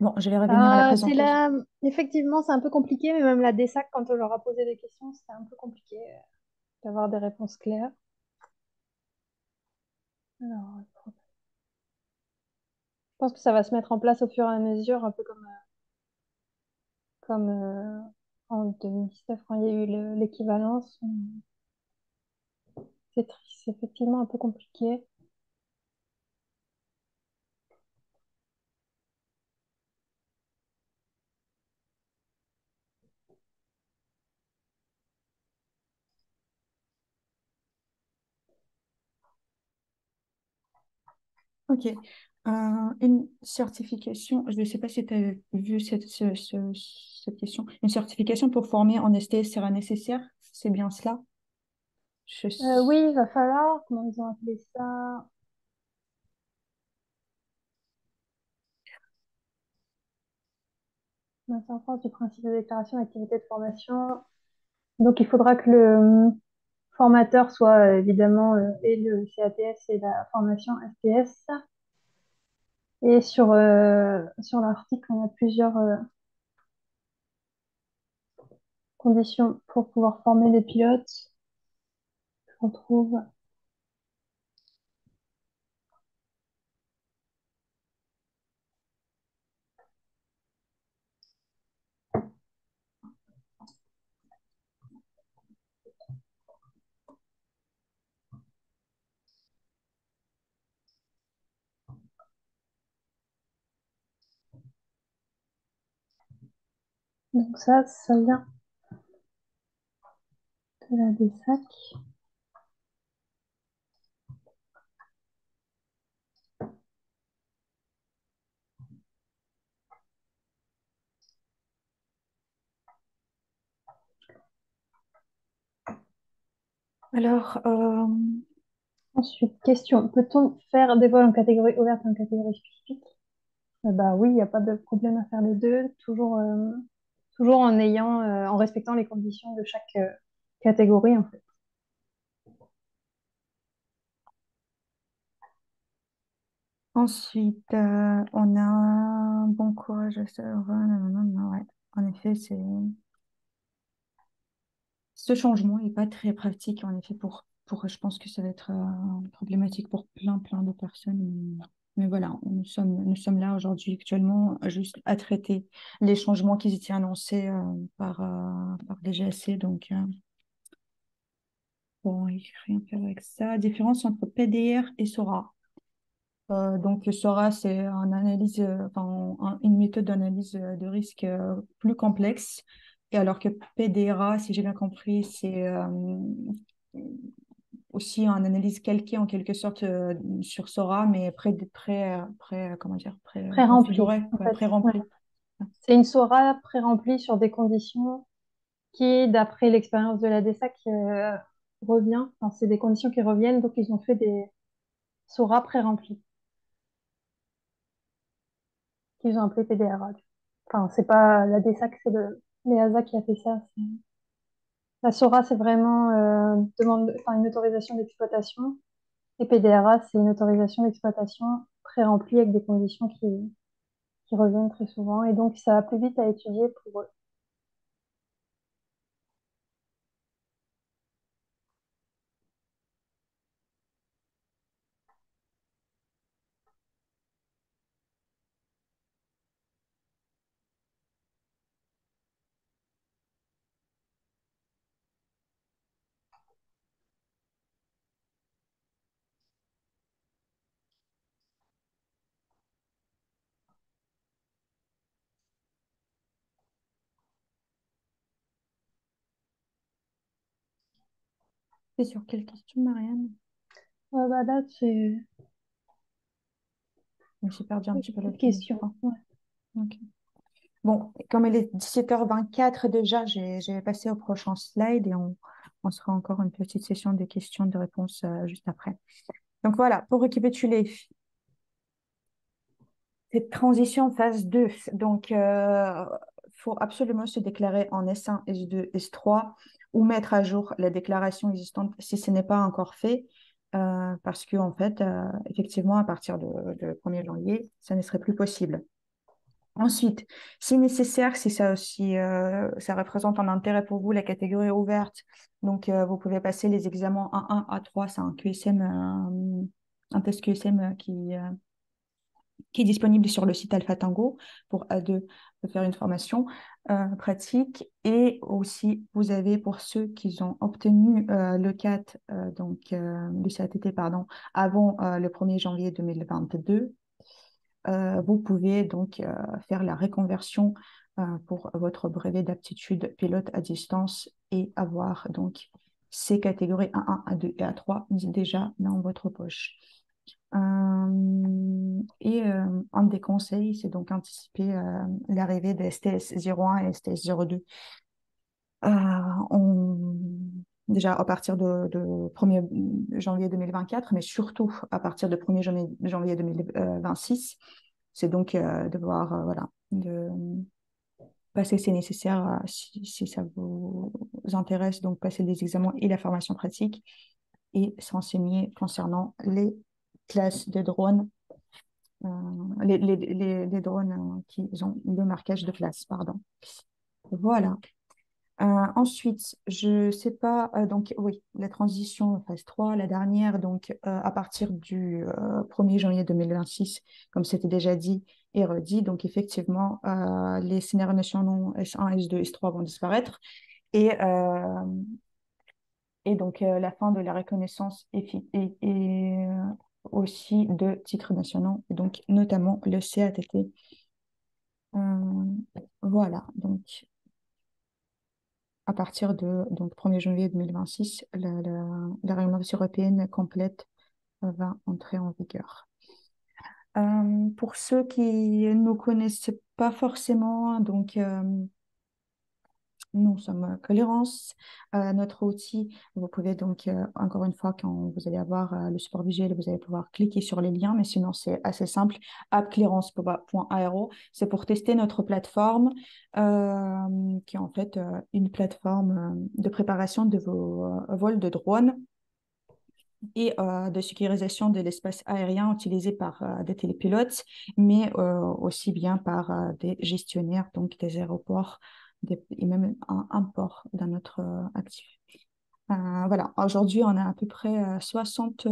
Bon, je vais revenir à la C'est présentation. là, effectivement, c'est un peu compliqué, mais même la DSAC, quand on leur a posé des questions, c'était un peu compliqué d'avoir des réponses claires. Alors, je pense que ça va se mettre en place au fur et à mesure, un peu comme en 2019 quand il y a eu l'équivalence. C'est triste, c'est effectivement un peu compliqué. Ok. Une certification, je ne sais pas si tu as vu cette question. Une certification pour former en STS sera nécessaire? C'est bien cela? Je... Oui, il va falloir, comment ils ont appelé ça? Maintien en France du principe de déclaration d'activité de formation. Donc, il faudra que le formateur soit évidemment et le CATS et la formation SPS. Et sur l'article, on a plusieurs conditions pour pouvoir former les pilotes. On trouve. Donc ça vient de la DSAC. Alors, Ensuite, question. Peut-on faire des vols en catégorie ouverte et en catégorie spécifique? Bah oui, il n'y a pas de problème à faire les deux, toujours en respectant les conditions de chaque catégorie, en fait. ensuite, on a un bon courage à ça. Ouais. En effet, ce changement n'est pas très pratique. En effet, je pense que ça va être problématique pour plein de personnes. Mais voilà, nous sommes là aujourd'hui actuellement juste à traiter les changements qui étaient annoncés par les GSC. Donc, bon, il n'y a rien à faire avec ça. Différence entre PDR et SORA. Donc, le SORA, c'est une méthode d'analyse de risque plus complexe. Et alors que PDRA, si j'ai bien compris, c'est aussi une analyse calquée en quelque sorte sur Sora, mais comment dire, Pré-rempli, configurée, en ouais, fait. Ouais. pré-remplie. C'est une SORA pré-remplie sur des conditions qui, d'après l'expérience de la DSAC, revient. Enfin, c'est des conditions qui reviennent, donc ils ont fait des SORA pré-remplis, qu'ils ont appelé PDRA. Enfin, c'est pas la DSAC, c'est le l'EASA qui a fait ça. La SORA, c'est vraiment enfin, une autorisation d'exploitation. Et PDRA, c'est une autorisation d'exploitation pré-remplie avec des conditions qui reviennent très souvent. Et donc, ça va plus vite à étudier pour eux. C'est sur quelle question, Marianne? Bah là, c'est J'ai perdu un petit peu le une fil, je question. crois. Ouais. Ok. Bon, comme il est 17h24 déjà, j'ai passé au prochain slide et on sera encore une petite session de questions, de réponses juste après. Donc voilà, pour récapituler, cette transition phase 2, donc faut absolument se déclarer en S1, S2, S3 ou mettre à jour la déclaration existante si ce n'est pas encore fait, parce que en fait, effectivement, à partir de 1er janvier, ça ne serait plus possible. Ensuite, si nécessaire, si ça aussi, ça représente un intérêt pour vous, la catégorie ouverte, donc vous pouvez passer les examens A1, A3, c'est un QSM, un test QSM qui est disponible sur le site Alpha Tango pour A2 de faire une formation pratique. Et aussi, vous avez pour ceux qui ont obtenu le CAT, le CATT, pardon, avant le 1er janvier 2022, vous pouvez donc faire la reconversion pour votre brevet d'aptitude pilote à distance et avoir donc ces catégories A1, A2 et A3 déjà dans votre poche. Un des conseils, c'est donc anticiper l'arrivée des STS 01 et STS 02. Euh, on- Déjà à partir de 1er janvier 2024, mais surtout à partir de 1er janvier 2026. C'est donc devoir voilà, de passer, c'est nécessaire si ça vous intéresse, donc passer des examens et la formation pratique et s'enseigner concernant les classes de drones, les drones qui ont le marquage de classe, pardon. Voilà. Ensuite, je sais pas, donc oui, la transition phase 3 la dernière, donc à partir du 1er janvier 2026, comme c'était déjà dit et redit, donc effectivement, les scénarios nationaux S1, S2, S3 vont disparaître et donc la fin de la reconnaissance aussi de titres nationaux, et donc notamment le CATT. Voilà, donc à partir de donc, 1er janvier 2026, la réglementation européenne complète va entrer en vigueur. Pour ceux qui ne connaissent pas forcément, donc nous sommes Cohérence, notre outil. Vous pouvez donc, encore une fois, quand vous allez avoir le support visuel, vous allez pouvoir cliquer sur les liens, mais sinon c'est assez simple. appclearance.aero, c'est pour tester notre plateforme, qui est en fait une plateforme de préparation de vos vols de drone et de sécurisation de l'espace aérien utilisé par des télépilotes, mais aussi bien par des gestionnaires, donc des aéroports et même un port dans notre actif. Voilà, aujourd'hui, on a à peu près 60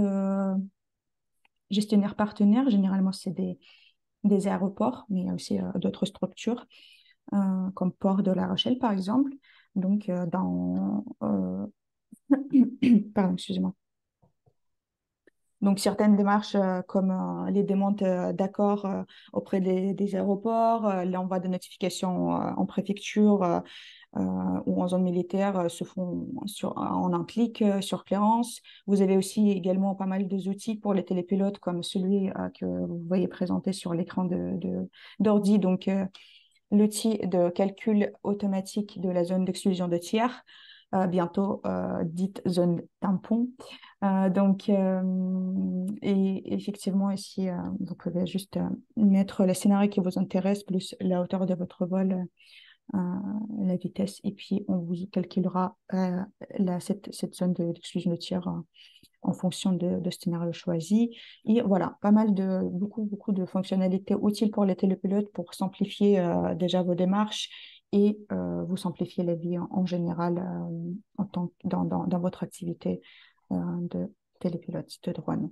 gestionnaires partenaires. Généralement, c'est des aéroports, mais il y a aussi d'autres structures, comme Port de La Rochelle, par exemple. Donc, pardon, excusez-moi. Donc, certaines démarches comme les demandes d'accords auprès des aéroports, l'envoi de notifications en préfecture ou en zone militaire se font en un clic sur Cléance. Vous avez aussi également pas mal d'outils pour les télépilotes comme celui que vous voyez présenté sur l'écran d'ordi. Donc, l'outil de calcul automatique de la zone d'exclusion de tiers, bientôt dite zone tampon. Et effectivement, ici, vous pouvez juste mettre le scénario qui vous intéresse, plus la hauteur de votre vol, euh, la vitesse, et puis on vous calculera cette zone d'exclusion de tir en fonction de ce scénario choisi. Et voilà, beaucoup de fonctionnalités utiles pour les télépilotes pour simplifier déjà vos démarches et vous simplifier la vie en général dans votre activité de télépilote de drone.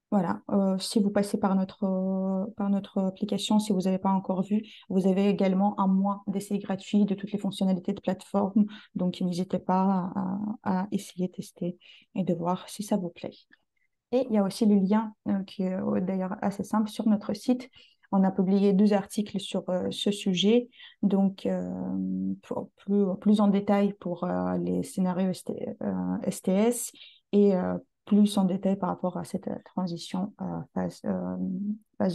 Voilà, si vous passez par notre application, si vous n'avez pas encore vu, vous avez également un mois d'essai gratuit de toutes les fonctionnalités de plateforme. Donc, n'hésitez pas à essayer, tester et de voir si ça vous plaît. Et il y a aussi le lien qui est d'ailleurs assez simple sur notre site. On a publié 2 articles sur ce sujet, donc plus en détail pour les scénarios STS et plus en détail par rapport à cette transition phase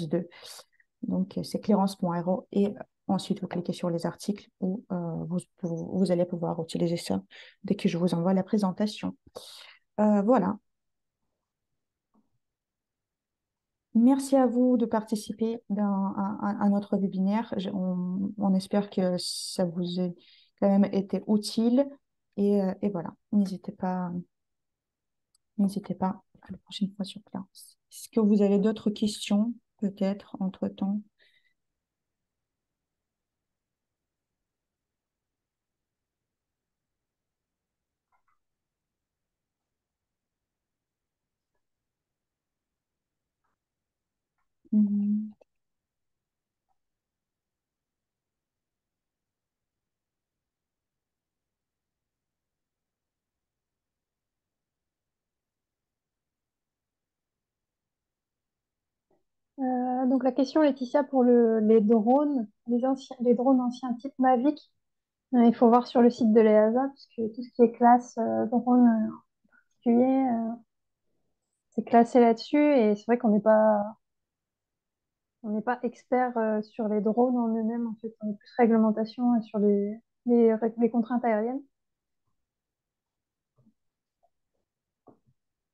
2. Donc c'est clearance.ro et ensuite vous cliquez sur les articles où vous allez pouvoir utiliser ça dès que je vous envoie la présentation. Voilà. Merci à vous de participer à notre webinaire. On espère que ça vous ait quand même été utile. Et voilà, n'hésitez pas à la prochaine fois sur place. Est-ce que vous avez d'autres questions, peut-être, entre-temps? Mhm. Donc la question, Laetitia, pour les drones, les drones anciens type Mavic, il faut voir sur le site de l'EASA, puisque tout ce qui est classe drone en particulier, c'est classé là-dessus, et c'est vrai qu'on n'est pas expert sur les drones en eux-mêmes, en fait, on est plus réglementation sur les contraintes aériennes.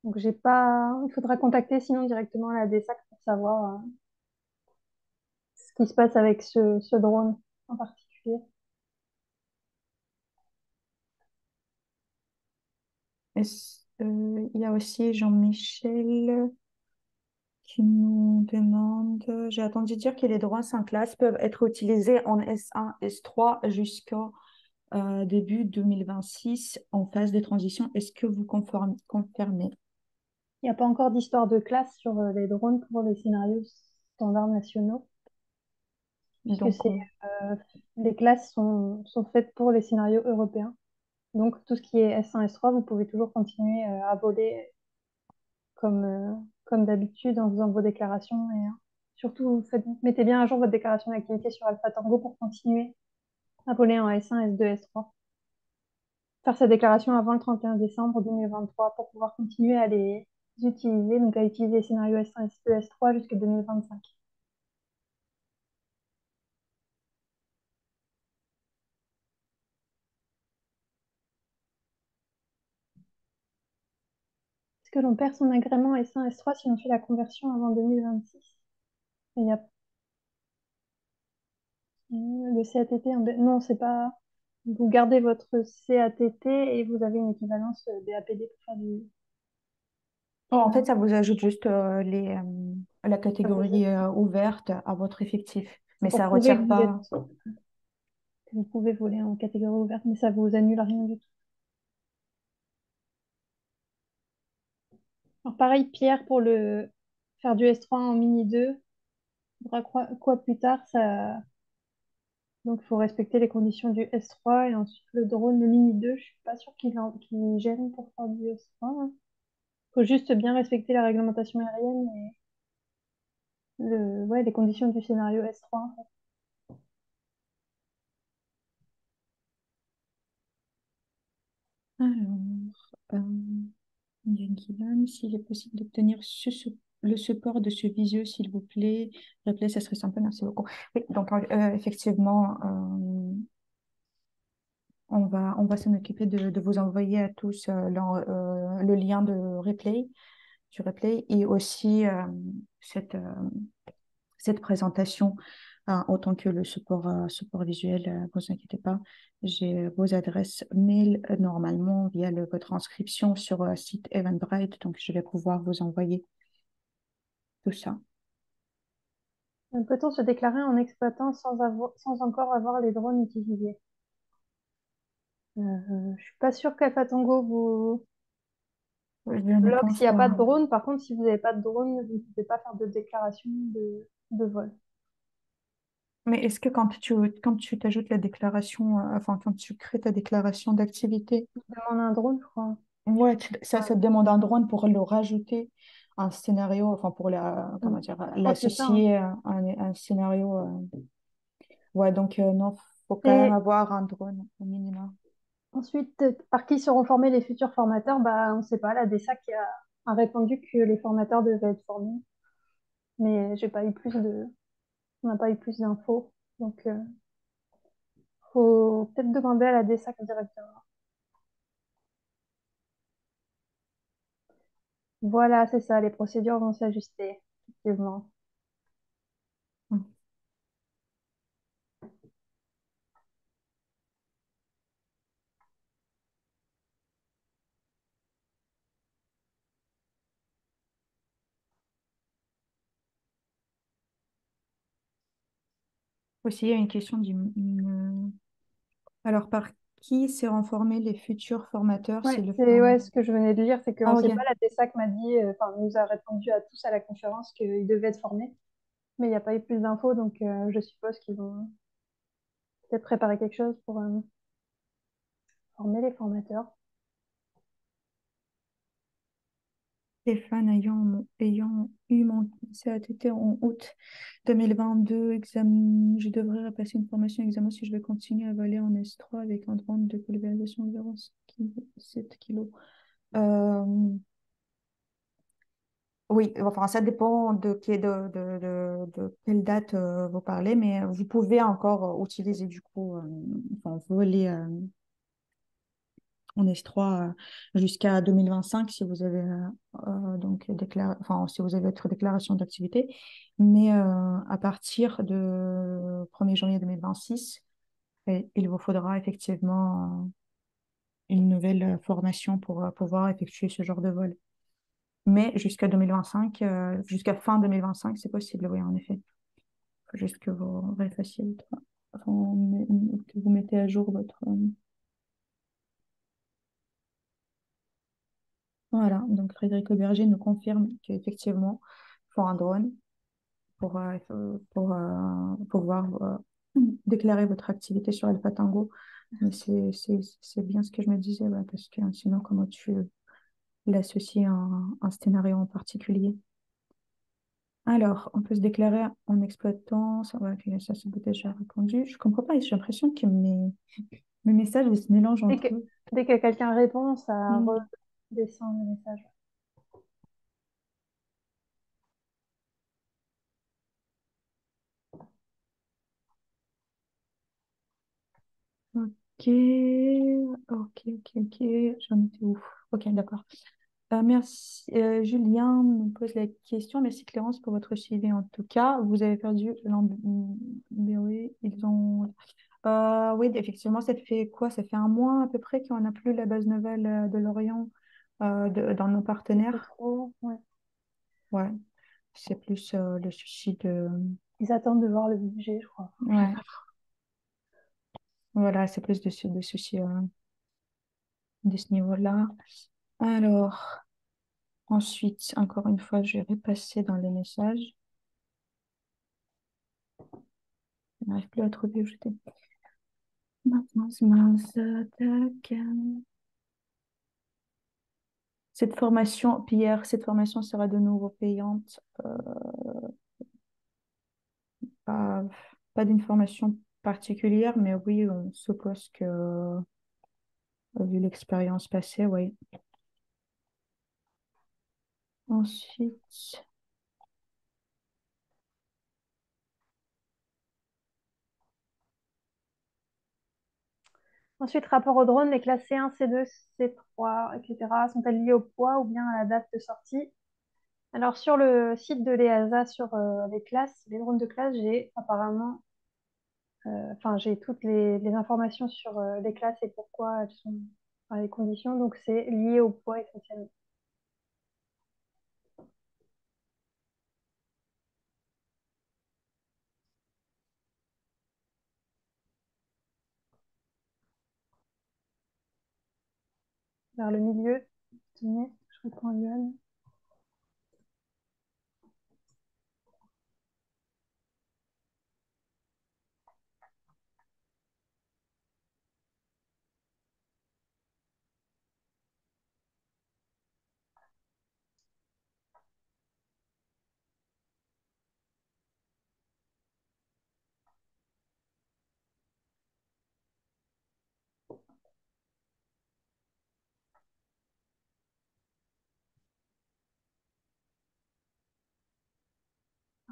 Donc j'ai pas, il faudra contacter sinon directement la DSAC pour savoir ce qui se passe avec ce drone en particulier. Il y a aussi Jean-Michel qui nous demande, j'ai entendu dire que les droits 5 classes peuvent être utilisés en S1, S3 jusqu'au début 2026 en phase de transition. Est-ce que vous confirmez? Il n'y a pas encore d'histoire de classe sur les drones pour les scénarios standards nationaux, puisque Donc, euh, les classes sont faites pour les scénarios européens. Donc tout ce qui est S1, S3, vous pouvez toujours continuer à voler comme, comme d'habitude en faisant vos déclarations. Et surtout, mettez bien à jour votre déclaration d'activité sur Alpha Tango pour continuer à voler en S1, S2, S3. Faire sa déclaration avant le 31 décembre 2023 pour pouvoir continuer à les utiliser, donc à utiliser les scénarios S1, S2, S3 jusqu'à 2025. Est-ce que l'on perd son agrément S1, S3 si on fait la conversion avant 2026? Il y a le CATT, non, c'est pas. Vous gardez votre CATT et vous avez une équivalence BAPD pour faire du. oh, en fait, ça vous ajoute juste la catégorie C'est ouverte à votre effectif, mais pour ça prouver retire pas. que vous pouvez voler en catégorie ouverte, mais ça vous annule rien du tout. Alors pareil, Pierre, pour le faire du S3 en mini 2, il faudra quoi plus tard, ça... Donc il faut respecter les conditions du S3 et ensuite le drone, le mini 2, je suis pas sûre qu'il gêne pour faire du S3. Il faut juste bien respecter la réglementation aérienne et ouais, les conditions du scénario S3 en fait. Alors, euh, Yangilan, s'il est possible d'obtenir le support de ce visio, s'il vous plaît. Replay, ça serait sympa, merci beaucoup. Oui, donc effectivement, on va s'en occuper de vous envoyer à tous le lien du replay et aussi cette, euh, cette présentation autant que le support visuel. Vous inquiétez pas, j'ai vos adresses mail normalement via votre inscription sur site Eventbrite, donc je vais pouvoir vous envoyer tout ça. Peut-on se déclarer en exploitant sans encore avoir les drones utilisés? Je suis pas sûre qu'Alpha Tango vous Je ne bloque pense s'il n'y a pas pas. de drone. Par contre, si vous n'avez pas de drone, vous ne pouvez pas faire de déclaration de vol. Mais est-ce que quand tu t'ajoutes la déclaration, enfin quand tu crées ta déclaration d'activité, Je demande un drone, je crois. ouais, Ouais. ça te demande un drone pour le rajouter un scénario, enfin pour Mm. comment dire, Je crois que c'est ça, hein. l'associer à un scénario. Ouais, donc non, faut quand même Et avoir un drone au minimum. ensuite, par qui seront formés les futurs formateurs? Bah, on ne sait pas. La DESAC a répondu que les formateurs devaient être formés, mais j'ai pas eu on n'a pas eu plus d'infos. Donc, faut peut-être demander à la DESAC directement. Voilà, c'est ça. Les procédures vont s'ajuster, effectivement. Mm. Aussi, il y a une question alors, par qui seront formés les futurs formateurs? Ouais, C'est le c'est format. ouais, ce que je venais de lire, c'est qu'on Ah, ne sait pas. ok. La DESAC m'a dit, enfin, nous a répondu à tous à la conférence qu'ils devaient être formés, mais il n'y a pas eu plus d'infos, donc je suppose qu'ils vont peut-être préparer quelque chose pour former les formateurs. Stéphane, ayant eu mon CATT en août 2022, je devrais repasser une formation examen si je veux continuer à voler en S3 avec un drone de pulvérisation environ 7 kg. Euh, oui, enfin, ça dépend de quelle date vous parlez, mais vous pouvez encore utiliser du coup, enfin, voler en S3 jusqu'à 2025 si vous avez enfin, si vous avez votre déclaration d'activité. Mais à partir de 1er janvier 2026, il vous faudra effectivement une nouvelle formation pour pouvoir effectuer ce genre de vol. Mais jusqu'à 2025, jusqu'à fin 2025, c'est possible, oui, en effet. Il faut juste que vous refassiez enfin, que vous mettez à jour votre. Voilà, donc Frédéric Auberger nous confirme qu'effectivement, il faut un drone pour pouvoir déclarer votre activité sur Alpha Tango. Mais c'est bien ce que je me disais, ouais, parce que sinon, comment tu l'associes à un scénario en particulier? Alors, on peut se déclarer en exploitant, ça, ouais, ok, ça c'est déjà répondu. Je comprends pas, j'ai l'impression que mes messages ils se mélangent Dès que, entre eux. dès que quelqu'un répond, ça Hmm. redescend le message. Ok, ok. J'en étais où? Ok, d'accord. Merci. Julien me pose la question. Merci Clémence pour votre suivi en tout cas. Vous avez perdu oui, ils ont. Oui, effectivement, ça fait quoi? Ça fait un mois à peu près qu'on n'a plus la base navale de Lorient dans nos C'est plus partenaires. trop. Ouais. Ouais, c'est plus le souci de. Ils attendent de voir le budget, je crois. Ouais, voilà, c'est plus de soucis de ce niveau-là. Alors. Ensuite, encore une fois, je vais repasser dans les messages. Je n'arrive plus à trouver où j'étais. Mince, mince, tac. Cette formation, Pierre, cette formation sera de nouveau payante. Pas, pas d'une formation particulière, mais oui, on suppose que, vu l'expérience passée, oui. Ensuite, Ensuite, rapport au drone, les classes C1, C2, C3, etc. sont-elles liées au poids ou bien à la date de sortie? Alors, sur le site de l'EASA, sur les classes, les drones de classe, j'ai apparemment, enfin, j'ai toutes les informations sur les classes et pourquoi elles sont, enfin, les conditions. Donc, c'est lié au poids essentiellement. Vers le milieu, tenez, je reprends Yuan.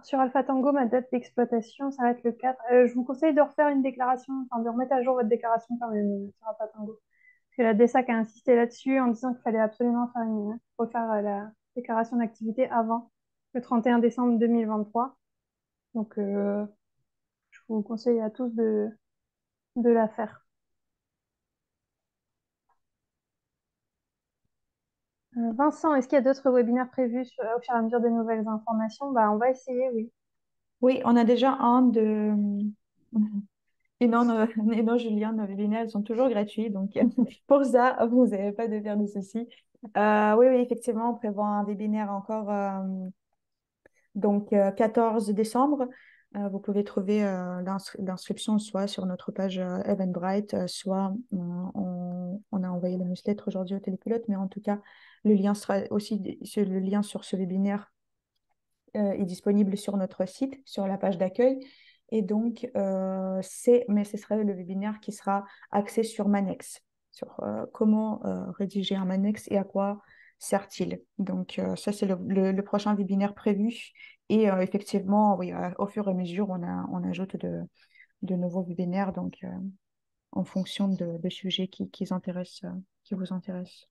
Sur Alpha Tango, ma date d'exploitation, ça va être le 4. Je vous conseille de refaire une déclaration, enfin de remettre à jour votre déclaration quand même sur Alpha Tango. Parce que la DSAC a insisté là-dessus en disant qu'il fallait absolument refaire la déclaration d'activité avant le 31 décembre 2023. Donc, je vous conseille à tous de la faire. Vincent, est-ce qu'il y a d'autres webinaires prévus au fur et à mesure des nouvelles informations? Bah, on va essayer, oui. oui, on a déjà un de... Et non, et non, Julien, nos webinaires, ils sont toujours gratuits. Donc, pour ça, vous n'avez pas de faire de soucis. Oui, oui, effectivement, on prévoit un webinaire encore, donc 14 décembre. Vous pouvez trouver l'inscription soit sur notre page Eventbrite, soit on a envoyé le newsletter aujourd'hui au télépilote, mais en tout cas, le lien sera aussi le lien sur ce webinaire est disponible sur notre site, sur la page d'accueil. Et donc, mais ce sera le webinaire qui sera axé sur Manex, sur comment rédiger un Manex et à quoi sert-il. Donc, ça, c'est le prochain webinaire prévu. Et effectivement, oui, au fur et à mesure, on ajoute de nouveaux webinaires donc, en fonction de sujets qui vous intéressent.